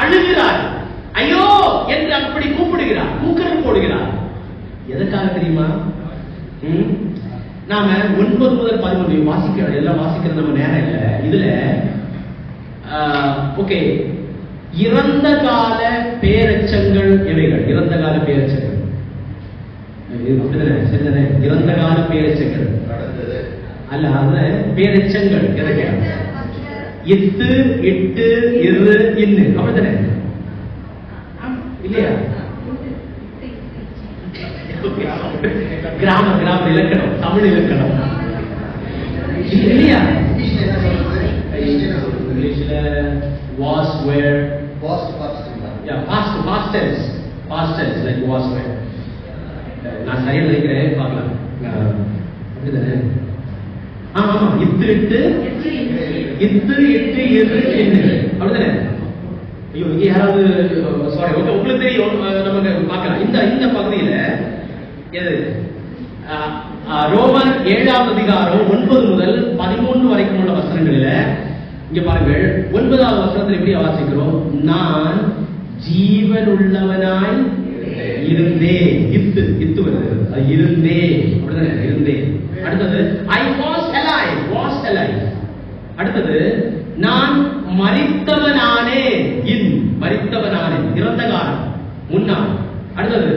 அழுகிறார், ஐயோ என்று அப்படி கூப்பிடுகிறார், கூக்குரல் போடுகிறார். எதற்காக தெரியுமா? நாம 9 முதல் 11 வாசிக்கிறோம். எல்லாம் வாசிக்கிறது நம்ம நேரம் இல்லை. இதுல ஓகே, இறந்த கால பேரச்சங்கள் எவைகள்? இறந்த கால பேரச்சங்கள் சரிதானே? இறந்த கால பேரச்சங்கள் அல்ல, அது பேரச்சங்கள் எதற்கு? இத்து, இட்டு, இரு, இன்னு, அப்படித்தானே? இல்லையா? கிராம இலக்கணம், தமிழ் இலக்கணம் இல்லையா? இங்கிலீஷ்ல was, were, past tense like was, were. நான் சரியா நினைக்கிறேன், பார்க்கலாம். அப்படிதானே? ஆமா, இத்து, இட்டு, இரு, இன்னு, அப்படிதானே? ஐயோ, இங்க யாராவது சாரி, ஓகே, உங்களுக்கு தெரியும், நமக்கு பார்க்கலாம். இந்த பகுதியில எது? ரோமர் 7வது அதிகாரம் 9 முதல் 13 வரைக்கும் உள்ள வசனங்களில இங்க பாருங்கள். 9வது வசனத்தில் எப்படி வாசிக்கிறோம்? நான் ஜீவனுள்ளவனாய் இருந்தேன். இத்து வருது, அது இருந்தேன், அப்படிதானே? இருந்தேன். அடுத்தது I was alive. அடுத்தது நான் மரித்தவனானேன். மரித்தவனானேன், இறந்த காலம், முன்னாள். அடுத்தது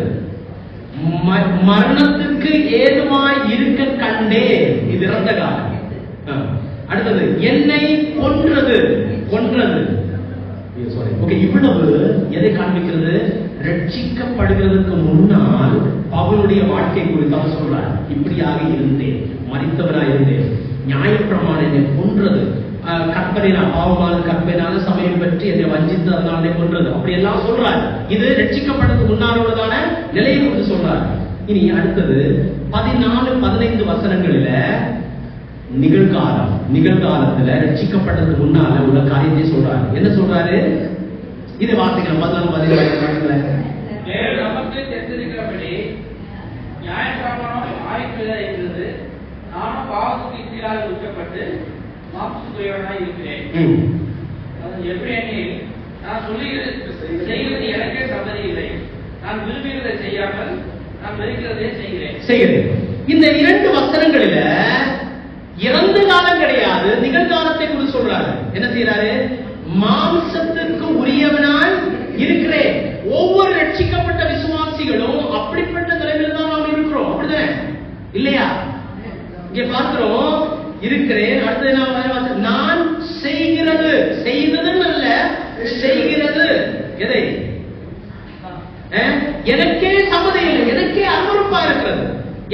மரணத்துக்கு ஏதுவாய் இருக்க கண்டேன். இது இறந்த காலம். அடுத்தது என்னை கொன்றது. ஓகே, இவ்வளவு எதை காண்பிக்கிறது? ரட்சிக்கப்படுகிறதுக்கு முன்னால் பவுலுடைய வாழ்க்கை குறித்து அவர் சொல்றார். இப்படியாக இருந்தேன், மரித்தவராய் இருந்தேன், நியாயப்பிரமாணம் என்னை கொன்றது, பாவமான கற்பனையான சமயம் பற்றி என்னை வஞ்சித்து அதனால கொன்றது, அப்படி எல்லாம் சொல்றார். இது ரட்சிக்கப்படுறதுக்கு முன்னால் உள்ளதான நிலையை குறித்து சொல்றார். இனி அடுத்தது 14, 15 வசனங்களில நிகழ்காலத்துல ரட்சிக்கப்பட்டதுக்கு முன்னால உள்ள காரியத்தை சொல்றாரு. என்ன சொல்றாரு? இதை வார்த்தைகள் 14, 15 நமக்கு தெரிந்திருக்கிறபடி நியாயப்பிரமாணம் ஆயத்தமாக இருந்தது. நானும் பாவத்துக்கு கீழாக விற்கப்பட்டு மாம்சத்துறையவனாய் இருக்கிறேன். எப்படி எண்ணில் நான் செய்கிறது எனக்கே சம்மதி இல்லை. நான் விரும்புகிறதை செய்யாமல் நான் வெறுக்கிறதே செய்கிறேன். இந்த 2 வசனங்களில இறந்த காலம் கிடையாது, நிகழ்காலத்தை குறித்து சொல்றாரு. என்ன செய்யறாரு? மாம்சத்திற்கு உரியவனாய் இருக்கிறேன். ஒவ்வொரு ரட்சிக்கப்பட்ட விசுவாசிகளும் அப்படிப்பட்ட நிலைமையில் தான் நாம் இருக்கிறோம், அப்படிதானே? இல்லையா?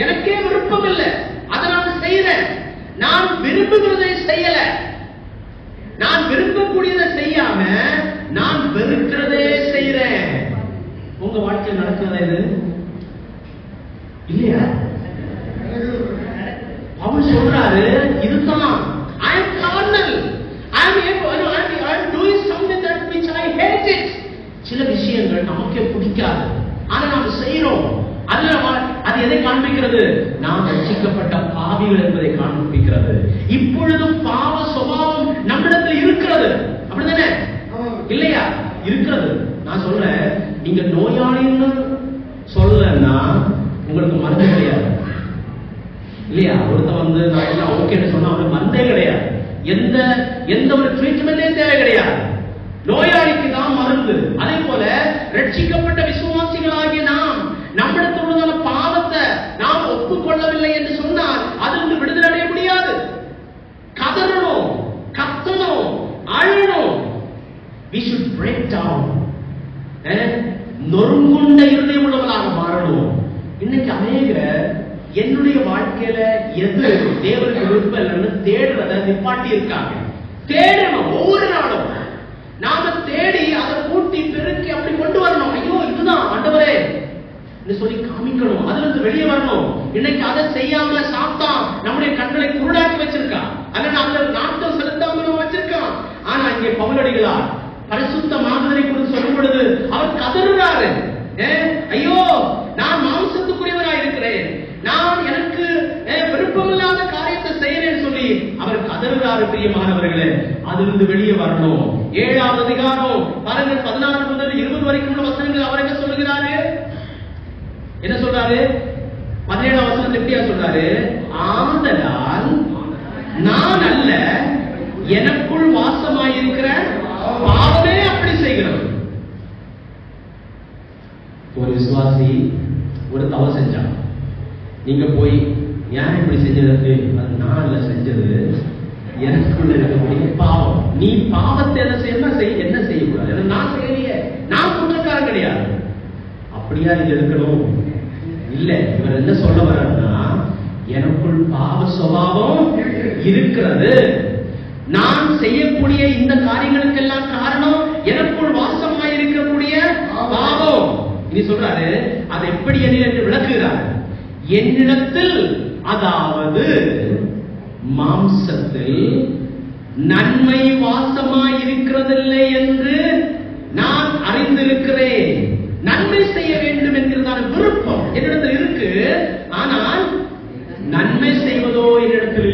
எனக்கே விருப்பம் இல்லை, அதை நான் செய்யறேன். நான் விரும்புகிறதை செய்யல, நான் விரும்பக்கூடியதை செய்யாம நான் வெறுக்கிறதே செய்யறேன். உங்க வாழ்க்கையில் நடக்கிறதா இது இல்லையா? அவர் சொல்றாரு, இதுதான் I am carnal, I am doing something that which I hate it. சில விஷயங்கள் நமக்கே பிடிக்காது, ஆனா நாம செய்யறோம். அது எதை காண்பிக்கிறது? நாம் ரட்சிக்கப்பட்ட பாவிகள் என்பதை காண்பிக்கிறது. இப்பொழுதும் பாவ சுபாவம் நம்மிடத்தில் இருக்கிறது, அப்படிதானே? இல்லையா? இருக்கிறது. நான் சொல்றேன், நீங்க நோயாளின்னு சொல்லலன்னா உங்களுக்கு மருந்து கிடையாது, இல்லையா? ஒருத்தன் வந்து நான் என்ன ஓகேன்னு சொன்னா அவனுக்கு மருந்தே கிடையாது, எந்த ஒரு ட்ரீட்மெண்டே தேவை கிடையாது. நோயாளிக்கு தான் மருந்து. அதே போல ரட்சிக்கப்பட்ட விசுவாசிகளாகிய நாம் நம்மிடத்தில் உள்ளதான பாவத்தை நாம் ஒப்புக்கொள்ளவில்லை என்று சொன்னால் அதிலிருந்து விடுதலை அடைய முடியாது. கதறணும், கத்தணும், அழணும். We should break down. நொறுங்குண்ட இருதயம் உள்ளவர்களாக மாறணும். இன்னைக்கு அநேக என்னுடைய வாழ்க்கையில எது தேவனுக்கு விருப்பம் இல்லைன்னு தேடுறத நிப்பாட்டி இருக்காங்க. தேடணும், ஒவ்வொரு நாளும் நாம தேடி அதை கூட்டி பெருக்கி அப்படி கொண்டு வரணும். ஐயோ இதுதான் ஆண்டவரே சொல்லி காமிக்கணும், அதுல இருந்து வெளியே வரணும். இன்னைக்கு அதை செய்யாம சாத்தான் நம்முடைய கண்களை குருடாக்கி வச்சிருக்கான், அல்லது அந்த நாட்டம் செலுத்தாம வச்சிருக்கான். ஆனா இங்கே பவுலடிகளார் பரிசுத்த மாதிரி குறித்து சொல்லும் பொழுது அவர் கதறுறாரு, ஐயோ நான் மாம்சத்துக்குரியவராக இருக்கிறேன், நான் எனக்கு விருப்பமில்லாத காரியத்தை செய்யறேன்னு சொல்லி அவர் கதறுறாரு. பிரியமானவர்களே, அதிலிருந்து வெளியே வரணும். 7வது அதிகாரம் பாருங்க, 16 முதல் 20 வரைக்கும் உள்ள வசனங்கள் அவர் என்ன சொல்லுகிறாரு? என்ன சொல்றாரு? 17ஆம் வசனத்தை எப்படியா சொல்றாரு? ஆதலால் நான் அல்ல, எனக்குள் வாசமாயிருக்கிற பாவமே அப்படி செய்கிறது. ஒரு விசுவாசி ஒரு தவறு செஞ்சான், நீங்க போய் ஏன் இப்படி செஞ்சதற்கு? அது நான் அல்ல செஞ்சது, எனக்குள்ள இருக்கக்கூடிய பாவம். நீ பாவத்தை என்ன செய்யக்கூடாது, நான் செய்யலையே, நான் குற்றக்காரன் கிடையாது. அப்படியா இது இருக்கணும்? இல்ல. இவர் என்ன சொல்ல வர்றாருன்னா, எனக்குள் பாவ சுபாவம் இருக்கிறது, நான் செய்யக்கூடிய இந்த காரியங்களுக்கெல்லாம் காரணம் எனக்குள் வாசமாய் இருக்கக்கூடிய பாவம். இனி சொல்றாரு, அது எப்படி என்று விளக்குகிறார். என்னிடத்தில், அதாவது மாம்சத்தில் நன்மை வாசமாய் இருக்கிறதில்லை என்று நான் அறிந்திருக்கிறேன். நன்மை செய்ய வேண்டும் என்கிறதான விருப்பம் என்னிடத்தில் இருக்கு, ஆனால் நன்மை செய்வதோ என்னிடத்தில்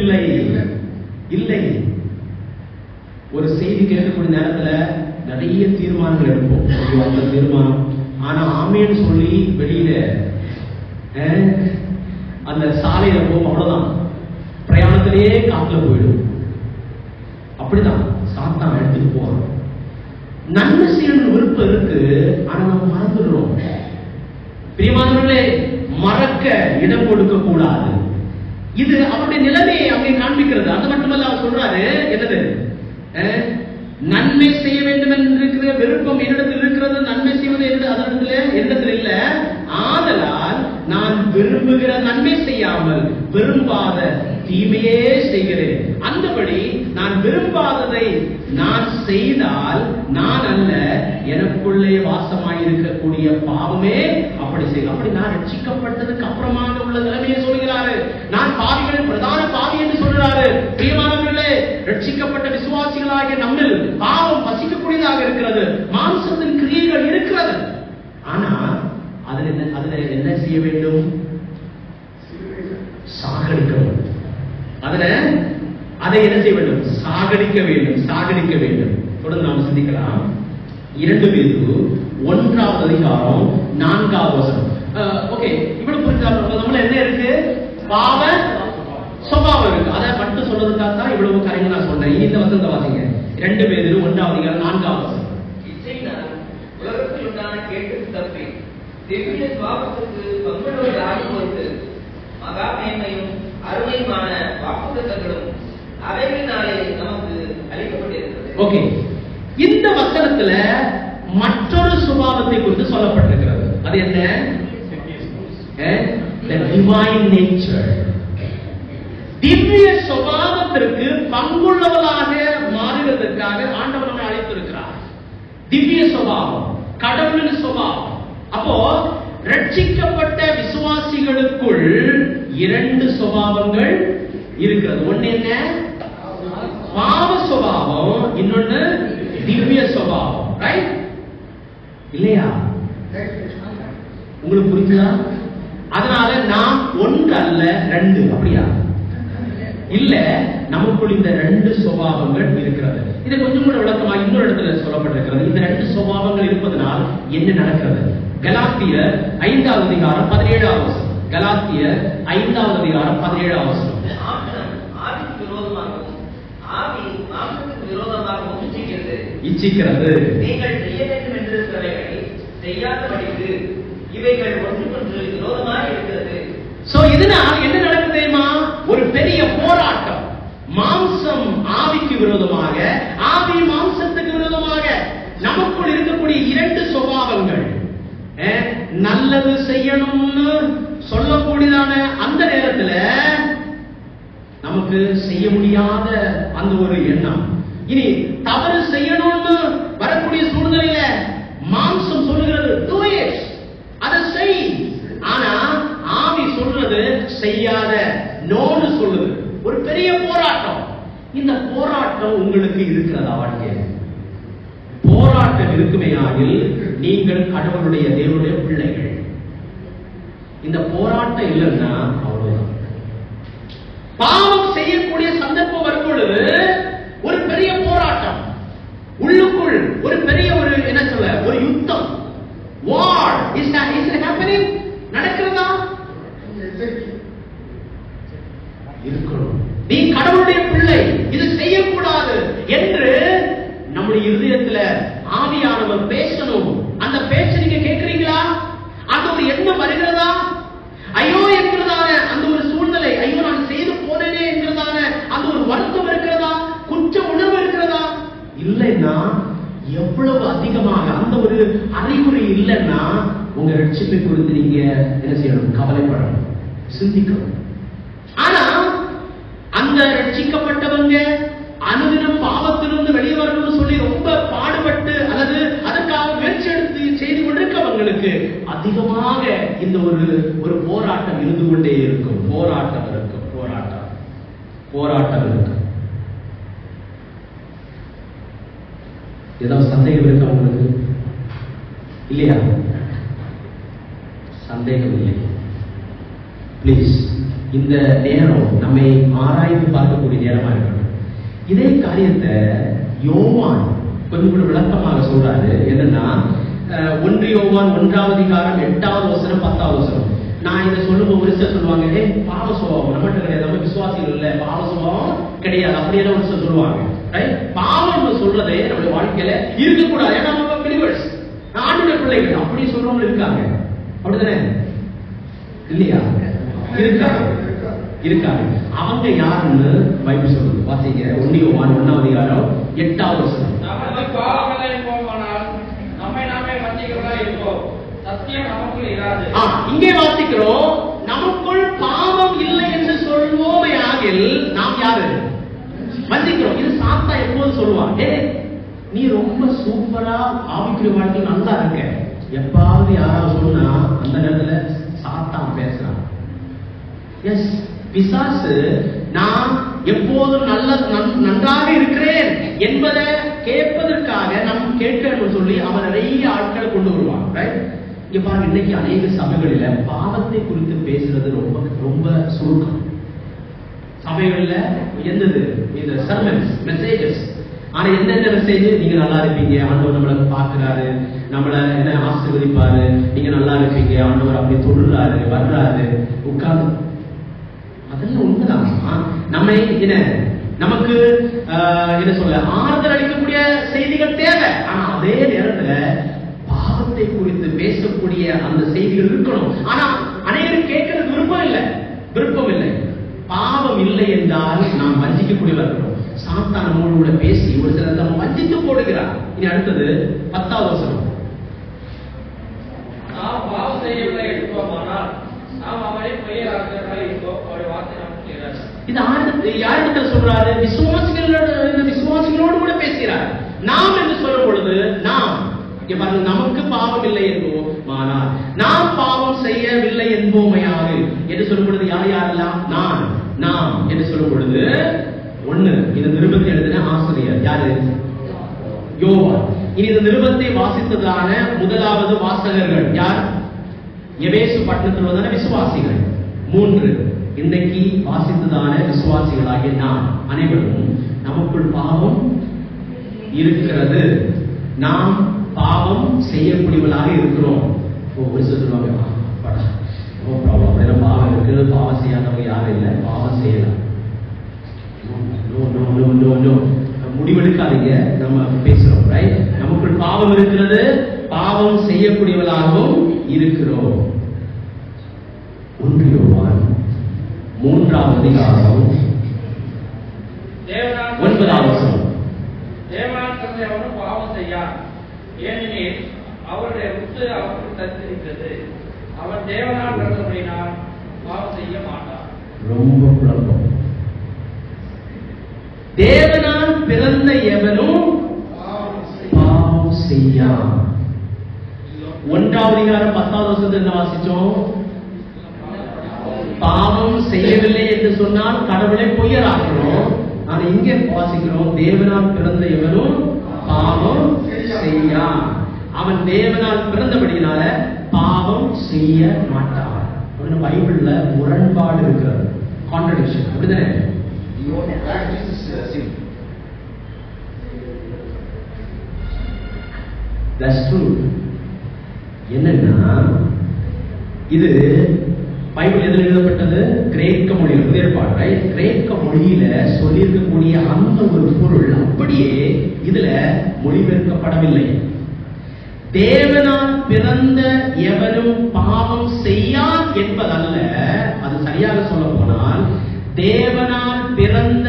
இல்லை. ஒரு செய்தி கேட்கக்கூடிய நேரத்துல நிறைய தீர்மானங்கள் எடுப்போம். அந்த தீர்மானம் ஆனா ஆமேன்னு சொல்லி வெளியில அந்த சாலையில போகும், அவ்வளவுதான், பிரயாணத்திலேயே காத்துல போயிடும். அப்படிதான் சாத்தான் எடுத்துட்டு போறோம். நன்மை செய்யணும் விருப்பம் இருக்கு, ஆனா நம்ம மறந்துடுறோம். பிரியமானவர்களே, மறக்க இடம் கொடுக்க கூடாது. இது அவருடைய நிலைமையை அங்கே காண்பிக்கிறது. அது மட்டுமல்ல, அவர் சொல்றாரு என்னது? நன்மை செய்ய வேண்டும் என்று விருப்பம் என்னிடத்தில் இருக்கிறது, நன்மை செய்வது என்னிடத்தில் இல்ல. ஆதலால் நான் விரும்புகிற நன்மை செய்யாமல் விரும்பாத தீமையே செய்கிறேன். அந்தபடி நான் விரும்பாததை நான் செய்தால் நான் அல்ல, எனக்குள்ளே வாசமாயிருக்கக்கூடிய பாவமே அப்படி செய்யும். அப்படி நான் ரட்சிக்கப்பட்டதுக்கு அப்புறமாக உள்ள நிலைமையை சொல்கிறாரு. நான் பாவிகளின் பிரதான பாவி என்று சொல்கிறாரு. பிரியமானவர்களே, ரட்சிக்கப்பட்ட விசுவாசிகளாகிய நம்மில் பாவம் வசிக்கக்கூடியதாக இருக்கிறது, மாம்சத்தின் கிரியைகள் இருக்கிறது. ஆனா அதுல என்ன செய்ய வேண்டும்? சாகடிக்க வேண்டும். அதை என்ன செய்ய வேண்டும்? சாகடிக்க வேண்டும். தொடர்ந்து நாம் சிந்திக்கலாம். 2 பேதுரு 1ஆம் அதிகாரம் 4ஆவது வசனம். ஓகே, இவ்வளவு புரிஞ்சாலும் நம்மள என்ன இருக்கு? பாவ சுபாவம் இருக்கு. அதை மட்டும் சொல்றதுக்காக தான் இவ்வளவு காரியங்கள் நான் சொல்றேன். இந்த வசனத்தை வாசிங்க. 2 பேதுரு 1ஆம் அதிகாரம் 4ஆவது வசனம். உலகத்தில் உண்டான கேட்டு தப்பி திவ்ய சுவாபத்துக்கு பங்குள்ளவர் ஆகியோருக்கு மகா மேன்மையும் அருமையுமான வாக்குத்தத்தங்களும் அவைகளினாலே நமக்கு அளிக்கப்பட்டிருக்கிறது. ஓகே, இந்த வசனத்துல மற்றொரு சுபாவத்தை குறித்து சொல்லப்பட்டிருக்கிறது. அது என்ன? the divine nature. திவ்ய சுபாவத்திற்கு பங்குள்ளவளாக மாறுவதற்காக ஆண்டவர் நம்மை அழைத்திருக்கிறார். திவ்ய சுபாவம், கடவுளின் சுபாவம். அப்போ ரட்சிக்கப்பட்ட விசுவாசிகளுக்குள் இரண்டு சுபாவங்கள் இருக்கிறது. ஒண்ணு என்ன? பாவ சுபாவம், இன்னொன்னு திவ்ய சுபாவம். ரைட் இல்லையா? உங்களுக்கு புரியுதா? அதனால நாம் ஒன்று அல்ல ரெண்டு, அப்படியா? இல்ல, நமக்குள் இந்த ரெண்டு சுபாவங்கள் இருக்கிறது. இதை கொஞ்சம் கூட விளக்கமா இன்னொரு இடத்துல சொல்லப்பட்டிருக்கிறது. இந்த ரெண்டு சுபாவங்கள் இருப்பதனால் என்ன நடக்கிறது? கலாத்தியர் 5வது அதிகாரம் 17வது வசனம். கலாத்தியர் 5வது அதிகாரம் 17வது வசனம். ஆவிக்கு விரோதமாகவும் ஆவி மாம்சத்துக்கு விரோதமாகவும் இச்சிக்கிறது. நீங்கள் செய்ய வேண்டும் என்றிருக்கிறவைகளை செய்யாதபடிக்கு இவைகள் ஒன்றுக்கொன்று விரோதமாக இருக்கிறது. சோ இதனால் என்ன நடக்குது தெரியுமா? ஒரு பெரிய போராட்டம். மாம்சம் ஆவிக்கு விரோதமாக, ஆவி மாம்சத்துக்கு விரோதமாக. நமக்குள் இருக்கக்கூடிய இரண்டு சுபாவங்கள், நல்லது செய்யணும்னு சொல்லக்கூடியதான அந்த நேரத்துல நமக்கு செய்ய முடியாத அந்த ஒரு எண்ணம். இனி தவறு செய்யணும்னு வரக்கூடிய சூழ்நிலையில மாம்சம் சொல்லுகிறது do it, அதை செய். ஆனா ஆவி சொல்றது செய்யாத, நோன்னு சொல்லுது. ஒரு பெரிய போராட்டம். இந்த போராட்டம் உங்களுக்கு இருக்கிறதா? வாழ்க்கையில் போராட்டம் இருக்குமேயாகில் நீங்கள் கடவுளுடைய தேவனுடைய பிள்ளைகள். இந்த போராட்டம் இல்லைன்னா அவ்வளவுதான். பாவம் செய்யக்கூடிய சந்தர்ப்பம் வரும் பொழுது ஒரு பெரிய போராட்டம், உள்ளுக்குள் ஒரு பெரிய ஒரு என்ன சொல்ல, ஒரு யுத்தம். வார் இஸ் ஹேப்பனிங், நடக்கிறதா? இருக்கணும். நீ கடவுளுடைய பிள்ளை, இது செய்யக்கூடாது என்று நம்முடைய இருதயத்துல ஆவியானவர் பேசணும். அந்த பேச்சை நீங்க கேட்கிறீங்களா? அந்த ஒரு எண்ணம் வருகிறதா? ஐயோ என்கிறதான அந்த ஒரு சூழ்நிலை, ஐயோ நான் செய்து போனேனே என்கிறதான அந்த ஒரு வருத்தம் இருக்கிறதா? குற்ற உணர்வு இருக்கிறதா? இல்லைன்னா எவ்வளவு அதிகமாக அந்த ஒரு அறிகுறி இல்லைன்னா உங்க ரட்சிப்பை குறித்து நீங்க என்ன செய்யணும்? கவலைப்படணும், சிந்திக்கணும். ஆனா அந்த ரட்சிக்கப்பட்டவங்க அனுதினம் பாவத்திலிருந்து வெளியே வரணும்னு சொல்லி ரொம்ப பாடுபட்டு அல்லது அதற்காக முயற்சி எடுத்து செய்து கொண்டிருக்கவங்களுக்கு அதிகமாக இந்த ஒரு போராட்டம் இருந்து கொண்டே இருக்கும். போராட்டம் இருக்கும், போராட்டம் இருக்கும். ஏதாவது சந்தேகம் இருக்கா உங்களுக்கு? இல்லையா? சந்தேகம் இல்லை. பிளீஸ், இந்த நேரம் நம்மை ஆராய்ந்து பார்க்கக்கூடிய நேரமா இருக்கணும். இதே காரியத்தை யோவான் கொஞ்சம் கூட விளக்கமாக சொல்றாரு. என்னன்னா 1 யோவான் 1வது அதிகாரம் 8வது வசனம் 10வது வசனம். நான் இதை சொல்லும்போது ஒரு சிலர் சொல்லுவாங்க, பாவ சுபாவம் நம்மகிட்ட கிடையாது, நம்ம விசுவாசிகள் இல்ல, பாவ சுபாவம் கிடையாது அப்படியெல்லாம் ஒரு சிலர் சொல்லுவாங்க. பாவம் சொல்றதே நம்முடைய வாழ்க்கையில இருக்கக்கூடாது. ஏன்னா நம்ம பிலிவர்ஸ், ஆண்டுடைய பிள்ளைகள் அப்படி சொல்றவங்க இருக்காங்க. அப்படிதானே? இல்லையா? இருக்காங்க. அவங்க யாருன்னு பைபிள் சொல்லுது. வாசிங்க 1 யோவான் 1வது அதிகாரம் 8வது வசனம். நமக்கு பாவங்களை போமானால் நம்மை நாமே வஞ்சிக்கிறதா இருப்போம், சத்தியம் நமக்குள் இராது. இங்கே வாசிக்கிறோம், நமக்குள் பாவம் இல்லை என்று சொல்வோமையாகில் நாம் யாரு? வஞ்சிக்கிறோம். இது சாத்தா எப்போது சொல்லுவான், நீ ரொம்ப சூப்பரா ஆவிக்குரிய வாழ்க்கை நல்லா இருக்க. எப்பாவது யாராவது சொன்னா அந்த நேரத்துல சாத்தான் பேசுறான். எஸ், பிசாசு நான் எப்போதும் நன்றாக இருக்கிறேன் என்பதை கேட்பதற்காக நாம் கேட்கணும் சொல்லி அவன் நிறைய ஆட்களை கொண்டு வருவான். இங்க பாருங்க, இன்னைக்கு அநேக சபைகளில பாவத்தை குறித்து பேசுறது ரொம்ப ரொம்ப சுருக்கம். சபைகளில் எந்தது இந்த சர்மன்ஸ் மெசேஜஸ், ஆனா எந்தெந்த மெசேஜ், நீங்க நல்லா இருப்பீங்க, ஆண்டவர் நம்மளை பார்க்கிறாரு, நம்மளை என்ன ஆசீர்வதிப்பாரு, நீங்க நல்லா இருப்பீங்க, ஆண்டவர் அப்படி தொடுறாரு, வர்றாரு, உட்கார்ந்து. அதெல்லாம் உண்மைதான். நம்ம என்ன, நமக்கு என்ன சொல்ல, ஆறுதல் அளிக்கக்கூடிய செய்திகள் தேவை. ஆனா அதே நேரத்துல பாவத்தை குறித்து பேசக்கூடிய அந்த செய்திகள் இருக்கணும். ஆனா அனைவரும் கேட்கறது விருப்பம் இல்லை. பாவம் இல்லை என்றால் நாம் வஞ்சிக்கக்கூடியவர் இருக்கணும். சாத்தான் நம்மளோட பேசி ஒரு சிலர் நம்ம வஞ்சித்து போடுகிறார். இனி அடுத்தது 10வது வசனம். நாம் பாவம் செய்யவில்லை எடுப்போமானால் நாம் அவரை பொய்யராக இருக்கோம். அவருடைய வார்த்தை நமக்கு கேட்கிறார். இது யாரிடத்தில் சொல்றாரு? விசுவாசிகளோடு கூட பேசுகிறார். நாம் என்று சொல்லும் பொழுது நாம் நமக்கு பாவம் இல்லை என்போம், ஆனால் நாம் பாவம் செய்யவில்லை என்போமையாக என்று சொல்லும் பொழுது யாரெல்லாம் நாம் என்று சொல்லும் பொழுது ஒண்ணு, இந்த நிருபத்தை எழுதின ஆசிரியர் யாரு? யோவான். இனி இந்த நிருபத்தை வாசித்ததான முதலாவது வாசகர்கள் யார்? எபேசு பட்டணத்தில் வந்தான விசுவாசிகள். 3, இன்னைக்கு வாசித்ததான விசுவாசிகளாகிய நாம் அனைவரும் நமக்குள் பாவம் இருக்கிறது. நாம் பாவம் செய்யக்கூடியவர்களாக இருக்கிறோம். ஒரு சொல்லுவாங்க, நோ ப்ராப்ளம், அப்படின்னா பாவம் இருக்கு, பாவம் செய்யாதவங்க யாரும் இல்லை, பாவம் செய்யலாம். முடிவெடுக்காதீங்க, நம்ம பேசுறோம், ரைட்? நமக்குள் பாவம் இருக்கிறது, பாவம் செய்யக்கூடியவர்களாகவும் இருக்கிறோம். 1 யோவான் 3ஆம் அதிகாரம் 9ஆம் வசனம். தேவனால் தந்தையவனும் பாவம் செய்யார், ஏனெனில் அவருடைய முத்து அவருக்கு தரித்திருக்கிறது. அவன் தேவனால் பிறந்தபடினால் பாவம் செய்ய மாட்டார். ரொம்ப குழப்பம். தேவனால் பிறந்த எவனும் பாவம் செய்யான். 1ஆம் அதிகாரம் 10ஆம் வசனத்தில் என்ன வாசிச்சோம்? பாவம் செய்யவில்லை என்று சொன்னால் கடவுளை பொய்யராகிறோம். ஆனா இங்கே வாசிக்கிறோம், தேவனால் பிறந்த எவனும் பாவம் செய்யான். அவன் தேவனால் பிறந்தபடினால பாவம் செய்ய மாட்டான். பைபிள்ல முரண்பாடு இருக்கிறது, கான்ட்ரடிக்ஷன், அப்படிதானே? That's true. என்னன்னா இது பைபிள் எதில் எழுதப்பட்டது? கிரேக்க மொழியில், புதிய ஏற்பாடு, ரைட்? கிரேக்க மொழியில சொல்லியிருக்கக்கூடிய அந்த ஒரு பொருள் அப்படியே இதுல மொழிபெயர்க்கப்படவில்லை. தேவனால் பிறந்த எவனும் பாவம் செய்யான் என்பதல்ல, அது சரியாக சொல்ல போனால் தேவனால் பிறந்த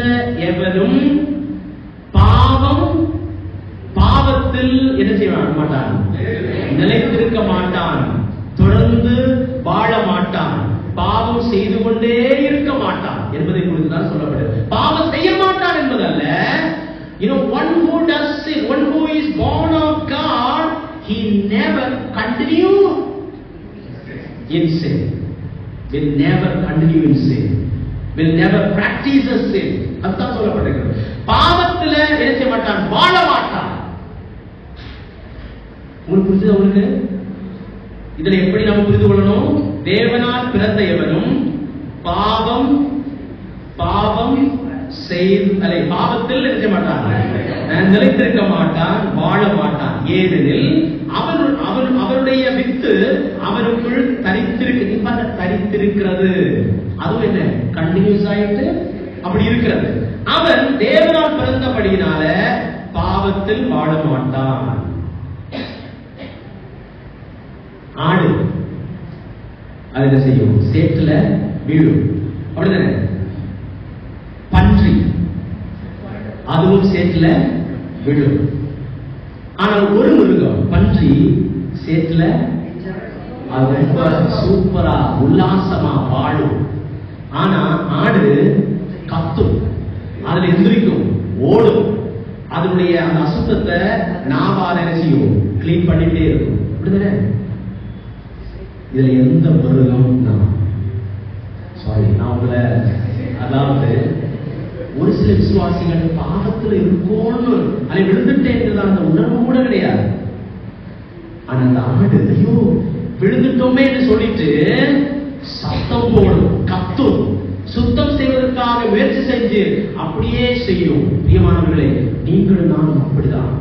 எவனும் பாவத்தில் என்ன செய்ய மாட்டான்? நிலைத்திருக்க மாட்டான், தொடர்ந்து வாழ மாட்டான், பாவம் செய்து கொண்டே இருக்க மாட்டான் என்பதை குறித்து தான் சொல்லப்படுது. பாவம் செய்ய மாட்டான் என்பதல்ல. One who does sin, one who is born of God, he never continue in sin, will never continue in sin, will never practice a sin. அதுதான் சொல்லப்பட்டிருக்கிறது. பாவத்துல என்ன செய்ய மாட்டான்? வாழ மாட்டான். உங்களுக்கு புரியுது? உங்களுக்கு இதுல எப்படி நம்ம புரிந்து கொள்ளணும்? தேவனால் பிறந்த எவனும் பாவம் பாவத்தில் என்ன செய்ய மாட்டான்? நிலைத்திருக்க மாட்டான், வாழ மாட்டான். ஏனெனில் அவருடைய வித்து அவருக்குள் தரித்திருக்கிறது. அதுவும் என்ன? கண்டினியூஸ் ஆயிட்டு அப்படி இருக்கிறது. அவன் தேவனால் பிறந்தபடியினால பாவத்தில் வாழ மாட்டான். ஆடு அது என்ன செய்யும்? சேற்றுல வீழும், அப்படிதானே? பன்றி அதுவும் சேற்றுல விழும். ஆனால் ஒரு மிருகம், பன்றி, சேற்றுல அது ரொம்ப சூப்பரா உல்லாசமா வாழும். ஆனா ஆடு கத்தும், அதுல எந்திரிக்கும், ஓடும், அதனுடைய அந்த அசுத்தத்தை நாவால செய்யும், கிளீன் பண்ணிட்டே இருக்கும், அப்படிதானே? இதுல எந்த மிருகம்? நான் உங்களை, அதாவது ஒரு சில விசுவாசிகள் பாவத்தில் இருக்கோன்னு அதை விழுந்துட்டேன் அந்த உணர்வு கூட கிடையாது. ஆனா அந்த ஆடு ஐயோ விழுந்துட்டோமே என்று சொல்லிட்டு சத்தம் போடும், கத்தும், சுத்தம் செய்வதற்காக முயற்சி செஞ்சு அப்படியே செய்யும். பிரியமானவர்களே, நீங்களும் நானும் அப்படிதான்.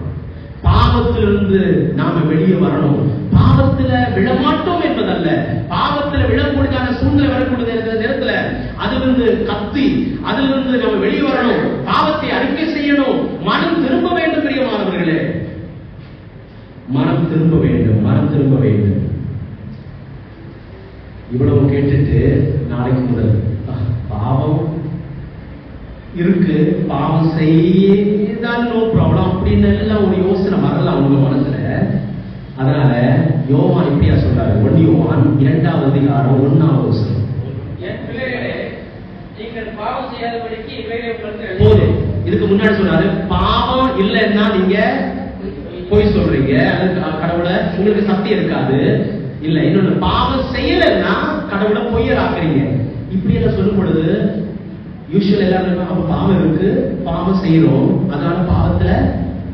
பாவத்திலிருந்து நாம வெளியே வரணும். பாவத்துல விழமாட்டோம் என்பதல்ல, பாவத்துல விழக்கூடியதான சூழ்நிலை வரக்கூடிய நேரத்துல அதிலிருந்து கத்தி, அதிலிருந்து நம்ம வெளியே வரணும், பாவத்தை அறிக்கை செய்யணும், மனம் திரும்ப வேண்டும். பிரியமானவர்களே, மனம் திரும்ப வேண்டும், மனம் திரும்ப வேண்டும். இவ்வளவு கேட்டுட்டு நாளைக்கு முதல் பாவம் இருக்கு, பாவம் செய்தால் நோ ப்ராப்ளம் அப்படின்னு எல்லாம் ஒரு யோசனை வரலாம் உங்க மனசுல. அதனால யோவான் யோவான் இப்படியா சொல்றாரு. 1 யோவான் 2வது அதிகாரம் 1வது வசனம். என் பிள்ளைகளே, நீங்கள் பாவம் செய்யாதபடிக்கு இவைகளை உங்களுக்கு போதும். இதுக்கு முன்னாடி சொன்னாரு, பாவம் இல்லைன்னா நீங்க போய் சொல்றீங்க, அது கடவுளை உங்களுக்கு சத்தியம் இருக்காது. இல்ல, இன்னொன்னு பாவம் செய்யலைன்னா கடவுளை பொய்யராக்குறீங்க. இப்படி எல்லாம் சொல்லும் பொழுது யூசுவல் எல்லாரும் அப்ப பாவம் இருக்கு, பாவம் செய்யறோம், அதனால பாவத்துல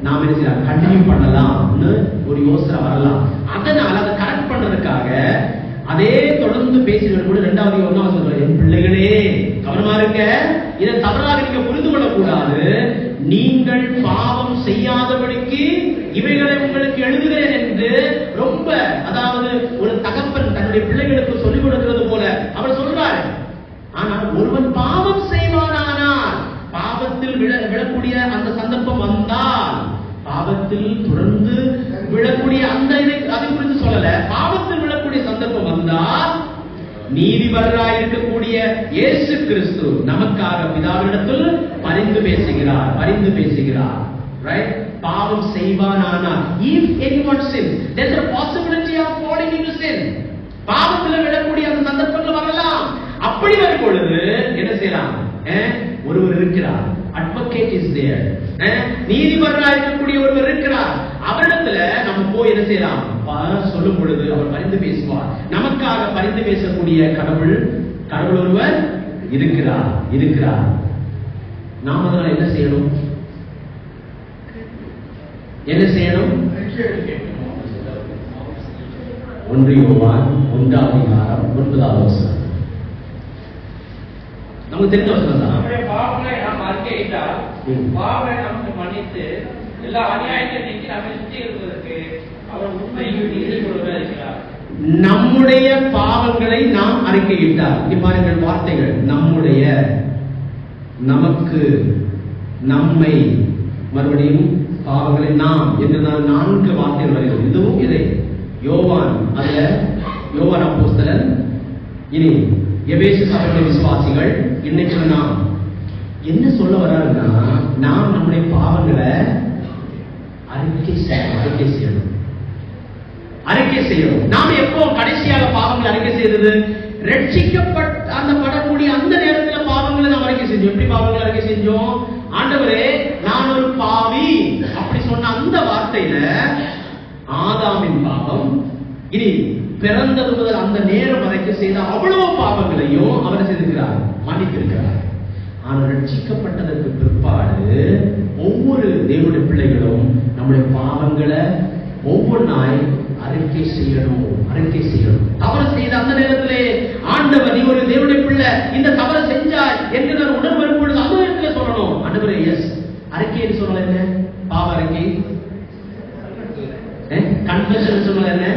நாம என்ன செய்யலாம், கண்டினியூ பண்ணலாம்னு ஒரு யோசனை வரலாம். அதனால அதை கரெக்ட் பண்றதுக்காக அதே தொடர்ந்து பேசிட்டு கூட 2வது யோவான் சொல்றாரு, என் பிள்ளைகளே கவனமா இருங்க, இதை தவறாக நீங்க புரிந்து கொள்ளக்கூடாது. நீங்கள் பாவம் செய்யாதபடிக்கு இவைகளை உங்களுக்கு எழுதுகிறேன் என்று ரொம்ப, அதாவது ஒரு தகப்பன் தன்னுடைய பிள்ளைகளுக்கு சொல்லிக் கொடுக்கிறது போல அவர் சொல்றாரு. ஆனால் ஒருவன் பாவம் செய்வானானால், பாவத்தில் விழக்கூடிய அந்த சந்தர்ப்பம் வந்தால், பாவத்தில் தொடர்ந்து விழக்கூடிய அந்த அதை குறித்து சொல்லல, பாவத்தில் விழக்கூடிய சந்தர்ப்பம் வந்தால் நீதிபரராய் இருக்கக்கூடிய இயேசு கிறிஸ்து நமக்காக பிதாவினிடத்தில் பரிந்து பேசுகிறார். ரைட்? பாவம் செய்வானானால், if anyone sins, there's a possibility of falling into sin. பாவத்தில் விழக்கூடிய அந்த சந்தர்ப்பங்கள் வரலாம். அப்படி வரும் பொழுது என்ன செய்யலாம்? ஒருவர் இருக்கிறார், அட்வொகேட் இஸ் தேர், நீதிபரராக இருக்கக்கூடிய ஒருவர் இருக்கிறார். அவரிடத்துல நம்ம போய் என்ன செய்யலாம்? சொல்லும் பொழுது அவர் பரிந்து பேசுவார். நமக்காக பரிந்து பேசக்கூடிய கடவுள் ஒருவர் இருக்கிறார். நாம் அதனால என்ன செய்யணும்? 1 யோவான் 1வது அதிகாரம் 9வது வசனம். நமக்கு தெரிஞ்ச வசனம் தான். நம்முடைய பாவங்களை நாம் அறிக்கையிட்டால் பாவங்களை நமக்கு மன்னித்து எல்லா அநியாயத்தையும் நீக்கி நம்மை சுத்திகரிப்பதற்கு அவர் உண்மையும் நீதியுள்ளவராக இருக்கிறார். நம்முடைய பாவங்களை நாம் அறிக்கையிட்டால், பாருங்கள் வார்த்தைகள், நம்முடைய, நமக்கு, நம்மை, மறுபடியும் பாவங்களை நாம் என்று 4 வார்த்தைகள் வருகிறது. இதுவும் இதை யோவான், அதுல யோவான் அப்போஸ்தலன், இனி எபேசு சபையுடைய விசுவாசிகள், இன்னைக்கு நாம் என்ன சொல்ல வர்றாருன்னா, நாம் நம்முடைய பாவங்களை அறிக்கை செய்யணும். நாம் எப்போ கடைசியாக பாவங்களை அறிக்கை செய்தது? ரட்சிக்கப்பட்ட அந்த படக்கூடிய அந்த நேரத்தில் பாவங்களை நாம் அறிக்கை செஞ்சோம். எப்படி பாவங்களை அறிக்கை செஞ்சோம்? ஆண்டவரே, நான் ஒரு பாவி அப்படி சொன்ன அந்த வார்த்தையில ஆதாமின் பாவம், இனி பிறந்தது முதல் அந்த நேரம் வரைக்கும் செய்த அவ்வளவு பாவங்களையும் அவர் செய்திருக்கிறார், மன்னித்திருக்கிறார். ஆனால் ரட்சிக்கப்பட்டதற்கு பிற்பாடு ஒவ்வொரு தேவனுடைய பிள்ளைகளும் நம்முடைய பாவங்களை ஒவ்வொன்றாய் அறிக்கை செய்யணும். தவறு செய்த அந்த நேரத்திலே, ஆண்டவர் நீ ஒரு தேவனுடைய பிள்ளை, இந்த தவறு செஞ்சாய் என்கிற உணர்வு வரும் பொழுது அந்த நேரத்தில் சொல்லணும், ஆண்டவரே எஸ். அறிக்கைன்னு சொன்னால் என்ன? பாவ அறிக்கை. கன்ஃபெஷன் சொன்னால் என்ன?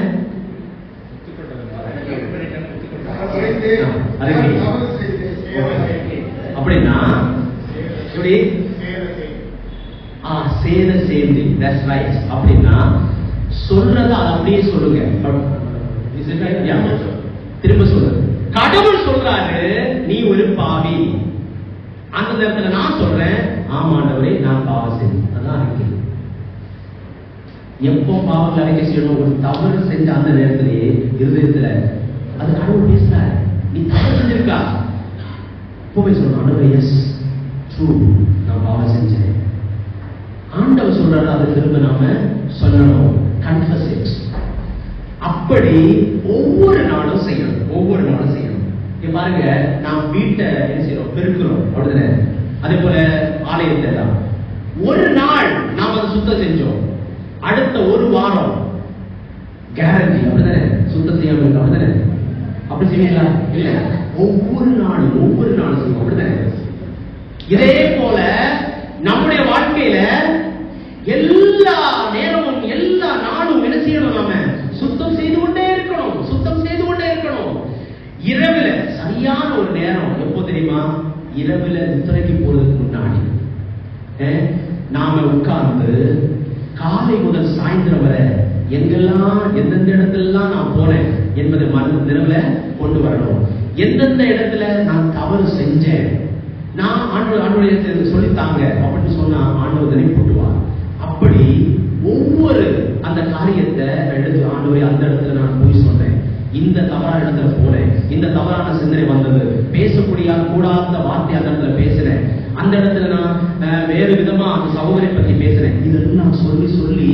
அப்படின்னா எப்படி? சேர்ந்து அப்படின்னா சொல்றத அப்படியே சொல்லுங்க. திரும்ப சொல்றது. கடவுள் சொல்றாரு நீ ஒரு பாவி. அந்த நேரத்துல நான் சொல்றேன், ஆமாண்டவரே நான் பாவம் செய்தேன். அதான் அறிக்கை. எப்போ பாவங்கள் அறிக்கை செய்யணும்? ஒரு தவறு செஞ்ச அந்த நேரத்திலேயே இருதயத்துல அது கடவுள் பேசுறாரு, நீ தவறு செஞ்சிருக்கா, போய் சொல்லணும், ஆண்டவரே எஸ் ட்ரூ, நான் பாவம் செஞ்சேன். ஆண்டவர் சொல்றாரு, அதை திரும்ப நாம சொல்லணும், கன்ஃபஸ் இட். அப்படி ஒவ்வொரு நாளும் செய்யணும். பாருங்க, நாம் வீட்டை என்ன செய்யறோம்? பெருக்கிறோம், அப்படிதானே? அதே போல ஆலயத்தை எல்லாம் ஒரு நாள் நாம் அதை சுத்தம் செஞ்சோம், அடுத்த ஒரு வாரம் கேரண்டி, அப்படிதானே? சுத்தம் செய்யாம இருக்கு, அப்படிதானே? அப்படி செய்வீங்களா? இல்ல, ஒவ்வொரு நாளும் செய்வோம், அப்படிதானே? இதே போல நம்முடைய வாழ்க்கையில எல்லா நேரமும் எல்லா நாளும் என்ன செய்யணும்? நாம சுத்தம் செய்து கொண்டே இருக்கணும். இரவுல சரியான ஒரு நேரம் எப்போ தெரியுமா? இரவுல நித்திரைக்கு போறதுக்கு முன்னாடி நாம உட்கார்ந்து காலை முதல் சாயந்தரம் வரை எங்கெல்லாம் எந்தெந்த இடத்துல நான் போனேன் என்பதை நினைவுல கொண்டு வரணும். எந்தெந்த இடத்துல நான் தவறு செஞ்சேன், நான் ஆண்டவருடைய சொல்லித்தாங்க அப்படின்னு சொன்னா ஆண்டவர் நினைப்பூட்டுவார். அப்படி ஒவ்வொரு அந்த காரியத்தை எடுத்து, ஆண்டவரை அந்த இடத்துல நான் போய் இடத்துல போனேன், இந்த தவறான சிந்தனை வந்தது, பேசக்கூடிய கூடாத வார்த்தை அந்த இடத்துல பேசினேன், அந்த இடத்துல நான் வேறு விதமா அந்த சகோதரை பத்தி பேசுறேன். இதெல்லாம் சொல்லி சொல்லி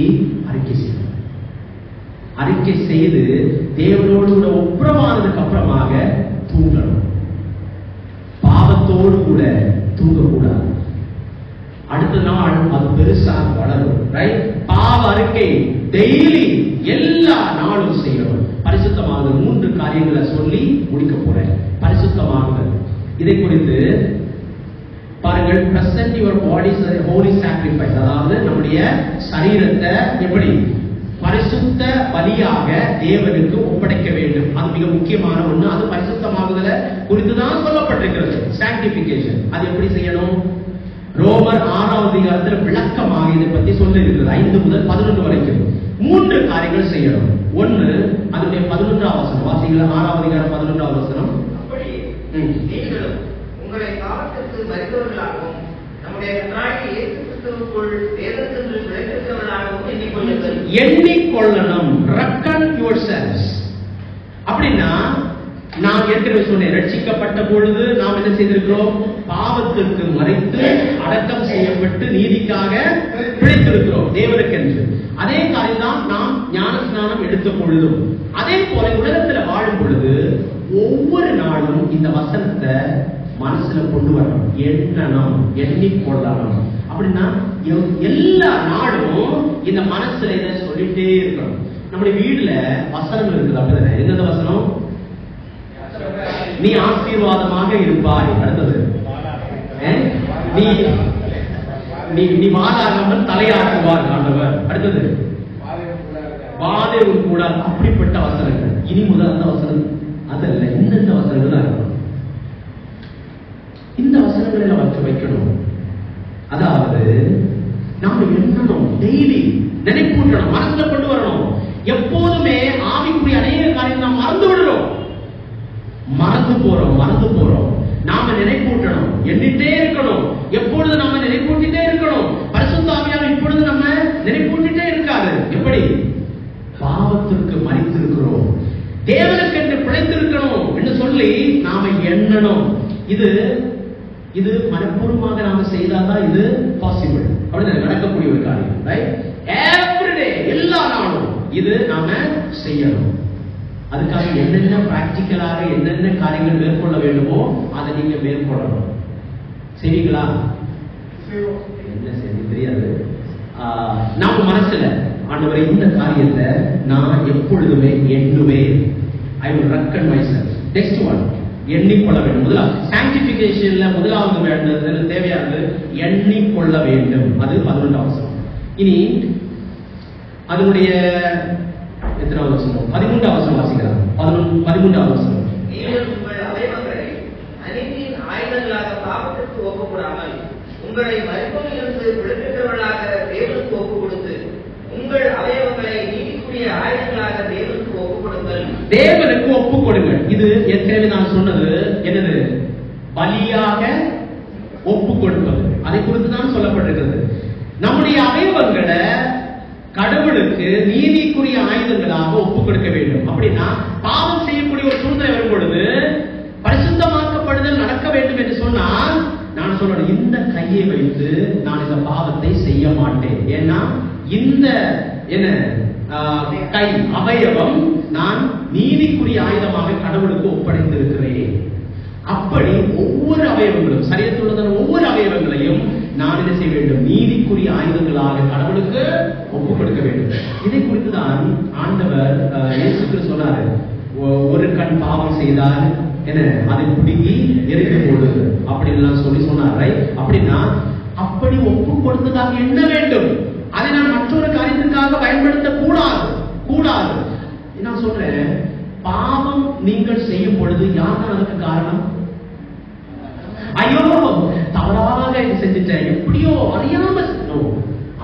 அறிக்கை செய்யணும். அறிக்கை செய்து தேவனோடு கூட ஒப்புரவானதுக்கு அப்புறமாக தூங்கணும். பாவத்தோடு கூட தூங்கக்கூடாது. அடுத்த நாள் அது பெருசா வளரும். ரைட்? பாவ அறிக்கை டெய்லி எல்லா நாளும் செய்யணும். பரிசுத்தமாக 3 காரியங்களை சொல்லி முடிக்க போறேன். பரிசுத்தமாக இதை குறித்து பாருங்கள். present your body as a holy sacrifice, அதாவது நம்முடைய சரீரத்தை எப்படி பரிசுத்த பலியாக தேவனுக்கு ஒப்படைக்க வேண்டும். அது மிக முக்கியமான ஒண்ணு. அது பரிசுத்தமாகுதல குறித்து தான் சொல்லப்பட்டிருக்கிறது. sanctification அது எப்படி செய்யணும்? ரோமர் 6வது அதிகாரத்தில் விளக்கமாக இதை பற்றி சொல்லி இருக்கிறது. 5 முதல் 11 வரைக்கும் 3 காரியங்கள் செய்யணும். ஒன்று, அதனுடைய 11வது வசனம் வாசிக்கலாம். 6வது அதிகாரம் 11வது வசனம். அப்படி நீங்களும் உங்களை பாவத்திற்கு மரித்தவர்களாகவும் நம்முடைய கர்த்தராகிய இயேசு கிறிஸ்துவுக்குள் தேவனுக்கென்று பிழைத்திருக்கிறவர்களாகவும் எண்ணிக்கொள்ளணும். reckon yourselves. அப்படின்னா நான் ஏற்கனவே சொன்னேன், ரட்சிக்கப்பட்ட பொழுது நாம் என்ன செய்திருக்கிறோம்? பாவத்திற்கு மறைத்து அடக்கம் செய்யப்பட்டு நீதிக்காக பிழைத்திருக்கிறோம் தேவனுக்கென்று. அதே காரியம் தான் நாம் ஞான ஸ்நானம் எடுத்த பொழுதும். அதே போல உலகத்தில் வாழும் பொழுது ஒவ்வொரு நாளும் இந்த வசனத்தை மனசுல கொண்டு வரணும், எண்ணணும், எண்ணிக்கொள்ளணும். அப்படின்னா எல்லா நாளும் இந்த மனசுல இதை சொல்லிட்டே இருக்கணும். நம்முடைய வீடுல வசனம் இருக்குது. அப்படிதானே? என்னது வசனம்? நீ ஆசீர்வாதமாக இருப்பாய். அடுத்தது, நீ வாதாகாமல் தலையாக்குவார் ஆண்டவர். அடுத்தது, வாதே உன் கூட. அப்படிப்பட்ட வசனங்கள். இனி முதல் அந்த வசனம் அதல்ல, இந்த வசனங்கள் தான் இருக்கணும். இந்த வசனங்களை நம்ம வைக்கணும். அதாவது நாம எண்ணணும், டெய்லி நினைப்பூட்டணும், மனசுல கொண்டு வரணும். எப்போதுமே ஆவிக்குரிய அநேக காரியம் நாம் மறந்து விடுறோம், மறந்து போறோம். நாம நினைப்பூட்டணும், எண்ணிட்டே இருக்கணும். எப்பொழுது நாம நினைப்பூட்டிட்டே இருக்கணும். பரிசுத்த ஆவியானவர் இப்பொழுது நம்ம நினைப்பூட்டிட்டே இருக்காது. எப்படி? பாவத்திற்கு மரித்திருக்கிறோம், தேவனுக்கென்று பிழைத்திருக்கணும் என்று சொல்லி நாம எண்ணணும். இது மனப்பூர்வமாக நாம செய்தாதான் இது பாசிபிள். அப்படி நடக்கக்கூடிய ஒரு காரியம். ரைட்? எவ்ரிடே, எல்லா நாளும் இது நாம செய்யணும். அதுக்காக என்னென்ன பிராக்டிக்கலாக என்னென்ன காரியங்கள் மேற்கொள்ள வேண்டுமோ அதை நீங்க மேற்கொள்ளணும். செய்வீங்களா? என்ன செய்ய தெரியாது. நம்ம மனசுல ஆண்டவரே இந்த காரியத்தை நான் எப்பொழுதுமே எண்ணுவேன். I will reckon myself. Next one, எண்ணிக்கொள்ள வேண்டும். முதலாவது சாங்டிபிகேஷன்ல முதலாவது வேண்டது தேவையானது எண்ணிக்கொள்ள வேண்டும். அது 11வது வசனம். இனி அதனுடைய எத்தனாவது வசனம்? 13வது வசனம் வாசிக்கலாம். 13வது வசனம். நீங்கள் உங்கள் அவயவங்களை அநீதியின் ஆயுதங்களாக பாவத்திற்கு ஒப்புக்கூடாமல் உங்களை மரித்தோரிலிருந்து விடுவிக்கிறவர்களாக தேவனுக்கு ஒப்புக் கொடுத்து உங்கள் அவயவங்களை நீதிக்குரிய ஆயுதங்களாக தேவனுக்கு ஒப்புக் கொடுங்கள். தேவனுக்கு ஒப்புக் கொடுங்கள். இது ஏற்கனவே நான் சொன்னது என்னது? பலியாக ஒப்புக் கொடுப்பது. அதை குறித்து தான் சொல்லப்பட்டிருக்கிறது. நம்முடைய அவயவங்களை கடவுளுக்கு நீதிக்குரிய ஆயுதங்களாக ஒப்புக் கொடுக்க வேண்டும். அப்படின்னா பாவம் செய்யக்கூடிய ஒரு சூழ்நிலை வரும் பொழுது பரிசுத்தமாக்கப்படுதல் நடக்க வேண்டும் என்று சொன்னால் நான் சொல்லணும், இந்த கையை வைத்து நான் இந்த பாவத்தை செய்ய மாட்டேன். ஏன்னா இந்த என்ன கை அவயவம் நான் நீதிக்குரிய ஆயுதமாக கடவுளுக்கு ஒப்படைத்திருக்கிறேன். அப்படி ஒவ்வொரு அவயவங்களும், சரீரத்தில் உள்ள ஒவ்வொரு அவயவங்களையும் நான் என்ன செய்ய வேண்டும்? நீதிக்குரிய ஆயுதங்களாக கடவுளுக்கு ஒப்புக் கொடுக்க வேண்டும். இதை குறித்து தான் ஆண்டவர் இயேசு கிறிஸ்து சொன்னாரு, ஒரு கண் பாவம் செய்தால் என்ன அதை பிடுங்கி எரிந்து போடுது அப்படின்லாம் சொல்லி சொன்னார். அப்படின்னா அப்படி ஒப்பு கொடுத்ததாக என்ன வேண்டும்? அதை நான் மற்றொரு காரியத்திற்காக பயன்படுத்த கூடாது. நான் சொல்றேன், பாவம் நீங்கள் செய்யும் பொழுது யார் தான் அதுக்கு காரணம்? ஐயோ தவறாக இது செஞ்சுட்டேன், எப்படியோ அறியாம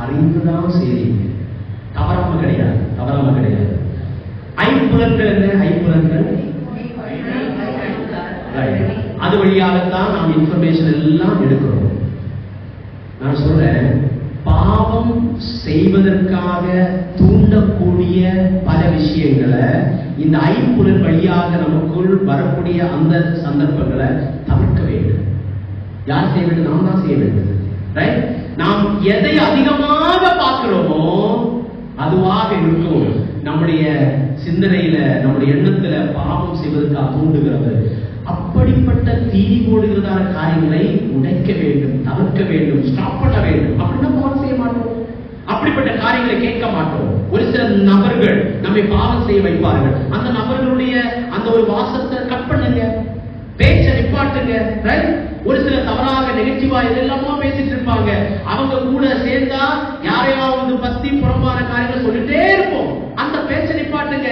அறிந்துதான் செய்றீங்க. தவறாம கிடையாது. ஐம்புலன்கள் என்ன? ஐம்புலன்கள் அது வழியாகத்தான் நாம் இன்ஃபர்மேஷன் எல்லாம் எடுக்கிறோம். நான் சொல்றேன், பாவம் செய்வதற்காக தூண்டக்கூடிய பல விஷயங்களை இந்த ஐம்புலன் வழியாக நமக்குள் வரக்கூடிய அந்த சந்தர்ப்பங்களை தவிர்க்க வேண்டும். யார் செய்ய வேண்டும்? நாம் தான் செய்ய வேண்டும். ரைட்? நாம் எதை அதிகமாக பார்க்கிறோமோ அதுவாக இருக்கும் நம்முடைய சிந்தனையில, நம்முடைய எண்ணத்துல பாவம் செய்வதற்காக தூண்டுகிறது. அப்படிப்பட்ட தீனி போடுகிறதான காரியங்களை உடைக்க வேண்டும், தவிர்க்க வேண்டும், ஸ்டாப் பண்ண வேண்டும். அப்படின்னா பாவம் செய்ய மாட்டோம். அப்படிப்பட்ட காரியங்களை கேட்க மாட்டோம். ஒரு சில நபர்கள் நம்மை பாவம் செய்ய வைப்பார்கள். அந்த நபர்களுடைய அந்த ஒரு வாசத்தை கட் பண்ணுங்க, பேச்ச நிப்பாட்டுங்க. ரைட்? ஒரு சில தவறாக நெகட்டிவா எதெல்லாமோ பேசிட்டு இருப்பாங்க. அவங்க கூட சேர்ந்தா யாரையாவது பத்தி புறம்பான காரியங்களை சொல்லிட்டே இருப்போம். அந்த பேச்ச நிப்பாட்டுங்க.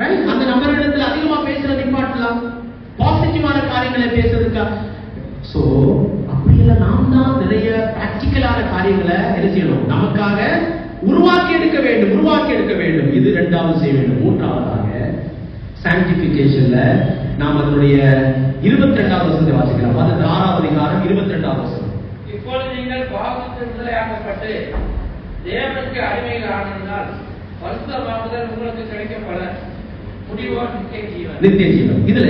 ரைட்? அந்த நபர்களிடத்துல அதிகமா பேசுற நிப்பாட்டலாம், பாசிட்டிவான காரியங்களை பேசுறதுக்கா. சோ அப்படியெல்லாம் நாம் தான் நிறைய பிராக்டிக்கலான காரியங்களை என்ன செய்யணும்? நமக்காக உருவாக்கி எடுக்க வேண்டும். இது இரண்டாவது செய்ய வேண்டும். மூன்றாவதாக சாங்டிபிகேஷன்ல நாம் அதனுடைய 22வது வசனத்தை வாசிக்கலாம். 16வது அதிகாரம் 22வது வசனம். இப்பொழுது நீங்கள் பாவத்திற்கு விடுதலையாக்கப்பட்டு தேவனுக்கு அடிமைகள் ஆனதினால் பரிசுத்தமாகுதல் உங்களுக்கு கிடைக்கப்பட முடிவோ நித்திய ஜீவன். இதுல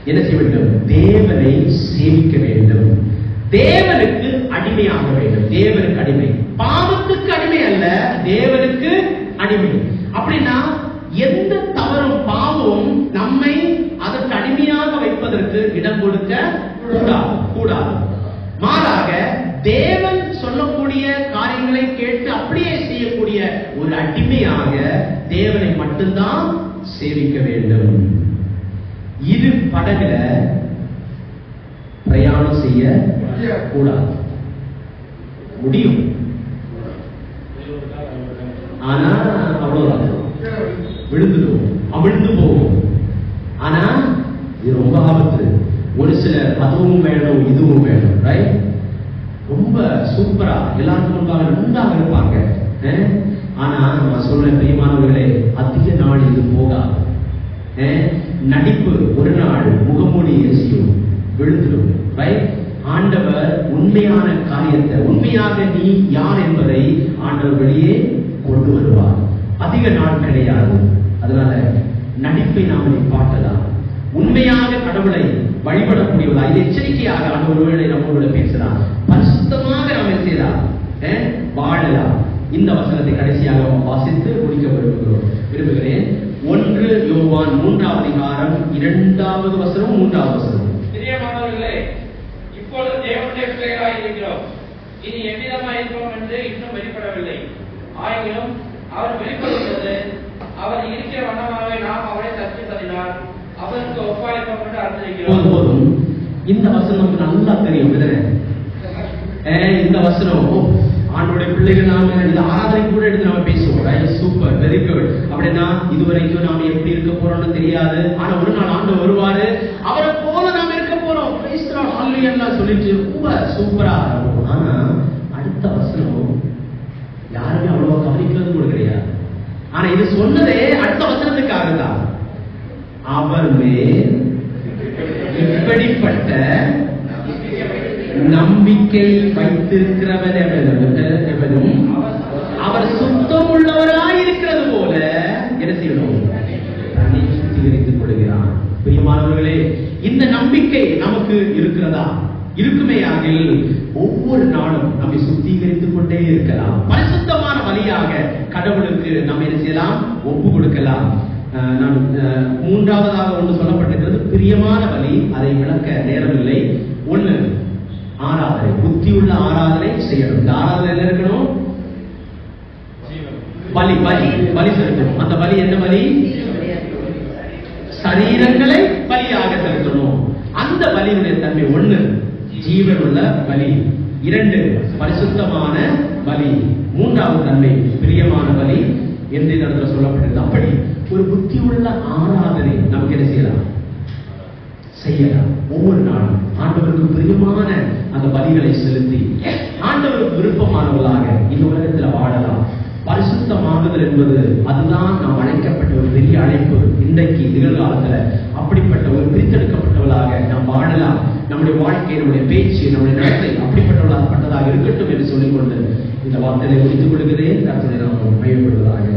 என்ன செய்ய வேண்டும்? தேவனை சேவிக்க வேண்டும், தேவனுக்கு அடிமையாக வேண்டும். தேவனுக்கு அடிமை, பாவத்துக்கு அடிமை அல்ல, தேவனுக்கு அடிமை. அப்படின்னா எந்த தவறும் பாவமும் நம்மை அதற்கு அடிமையாக வைப்பதற்கு இடம் கொடுக்க கூடாது. மாறாக தேவன் சொல்லக்கூடிய காரியங்களை கேட்டு அப்படியே செய்யக்கூடிய ஒரு அடிமையாக தேவனை மட்டும்தான் சேவிக்க வேண்டும். இரு படகுல பிரயாணம் செய்ய கூடாது. முடியும், ஆனா அவ்வளவுதான், விழுந்துடும், அமிழ்ந்து போகும். ஆனா இது ரொம்ப ஆபத்து. ஒரு சில அதுவும் வேணும் இதுவும் வேணும். ரைட்? ரொம்ப சூப்பரா எல்லாருக்கும் முன்பாக நன்றாக இருப்பாங்க. ஆனா நான் சொல்றேன் பிரியமானவர்களே, அதிக நாள் இது போகாது. நடிப்பு ஒரு நாள் முகமூடி எரியும், விழுந்துடும். ரைட்? ஆண்டவர் உண்மையான காரியத்தை, உண்மையாக நீ யார் என்பதை ஆண்டவர் வெளியே கொண்டு வருவார். அதிக நாள் கிடையாது. அதனால நடிப்பை நாம் நிப்பாட்டலாம். உண்மையாக கடவுளை வழிபடக்கூடியவதா இது எச்சரிக்கையாக ஆண்டவர் ஒருவேளை நம்மளோட பேசலாம். பரிசுத்தமாக நாம் என்ன செய்யலாம்? வாழலாம். இந்த வசனத்தை கடைசியாக வாசித்து முடிக்க விரும்புகிறேன். 1 யோவான் 3வது அதிகாரம் 2வது வசனம் 3வது வசனம். பிரியமானவர்களே, இப்பொழுது தேவனுடைய பிள்ளைகளாய் இருக்கிறோம். இனி எவ்விதமாய் இருப்போம் என்று இன்னும் வெளிப்படவில்லை. ஆயினும் அவர் வெளிப்படுகிறது, அவர் இருக்கிற வண்ணமாகவே நாம் அவரை தரிசித்ததினால் அவருக்கு ஒப்பாயிருப்போம் என்று அறிந்திருக்கிறோம். போதும். இந்த வசனம் நமக்கு நல்லா தெரியும். இந்த வசனம் ஆண்டோட பிள்ளைகள் நாம இந்த ஆராதனை கூட எடுத்து நம்ம பேசுவோம். Super, very good. அப்படின்னா இதுவரைக்கும் நாம எப்படி இருக்க போறோம்னு தெரியாது. ஆனா ஒரு நாள் ஆண்டவர் வருவாரு, அவரை போல நாம இருக்க போறோம். சொல்லிட்டு ரொம்ப சூப்பரா இருக்கும். ஆனா அடுத்த வசனம் யாருமே அவ்வளவா கவனிக்கிறது கூட கிடையாது. ஆனா இது சொன்னதே அடுத்த வசனத்துக்காக தான். அவர் மேல் இப்படிப்பட்ட நம்பிக்கை வைத்திருக்கிறவன் எவனும் அவர் சுத்தம் உள்ளவராய் இருக்கிறது போல என்ன செய்யணும்? தன்னை சுத்திகரித்துக் கொள்கிறான். பிரியமானவர்களே, இந்த நம்பிக்கை நமக்கு இருக்கிறதா? இருக்குமேயாகில் ஒவ்வொரு நாளும் நம்மை சுத்திகரித்துக் கொண்டே இருக்கலாம். பரிசுத்தமான வழியாக கடவுளுக்கு நம்ம என்ன செய்யலாம்? ஒப்பு கொடுக்கலாம். நான் மூன்றாவதாக ஒன்று சொல்லப்பட்டிருக்கிறது, பிரியமான வழி. அதை விளக்க நேரமில்லை. ஒண்ணு, ஆராதனை, புத்தியுள்ள ஆராதனை செய்யணும். இந்த ஆராதனை என்ன இருக்கணும்? பலி பலி செலுத்தணும். அந்த பலி என்ன பலி? சரீரங்களை பலியாக செலுத்தணும். அந்த பலியுடைய தன்மை ஒண்ணு, ஜீவனுள்ள பலி. 2, பரிசுத்தமான பலி. 3வது தன்மை பிரியமான பலி என்று இடத்துல சொல்லப்பட்டிருக்கு. அப்படி ஒரு புத்தியுள்ள ஆராதனை நமக்கு என்ன செய்யலாம்? ஒவ்வொரு நாளும் ஆண்டவருக்கு பிரியமான அந்த பலிகளை செலுத்தி ஆண்டவருக்கு விருப்பமானவர்களாக இந்த உலகத்தில் வாழலாம். பரிசுத்தமாகுதல் என்பது அதுதான் நாம் அழைக்கப்பட்ட ஒரு பெரிய அழைப்பு. இன்றைக்கு நிகழ்காலத்துல அப்படிப்பட்ட ஒரு பிரித்தெடுக்கப்பட்டவர்களாக நாம் வாழலாம். நம்முடைய வாழ்க்கை, நம்முடைய பேச்சு, நம்முடைய நடத்தை அப்படிப்பட்டதாக இருக்கட்டும் என்று சொல்லிக்கொண்டு இந்த வார்த்தையை முடித்துக் கொள்கிறேன். கர்த்தருடைய நாமம் மகிமைப்படுவதாக.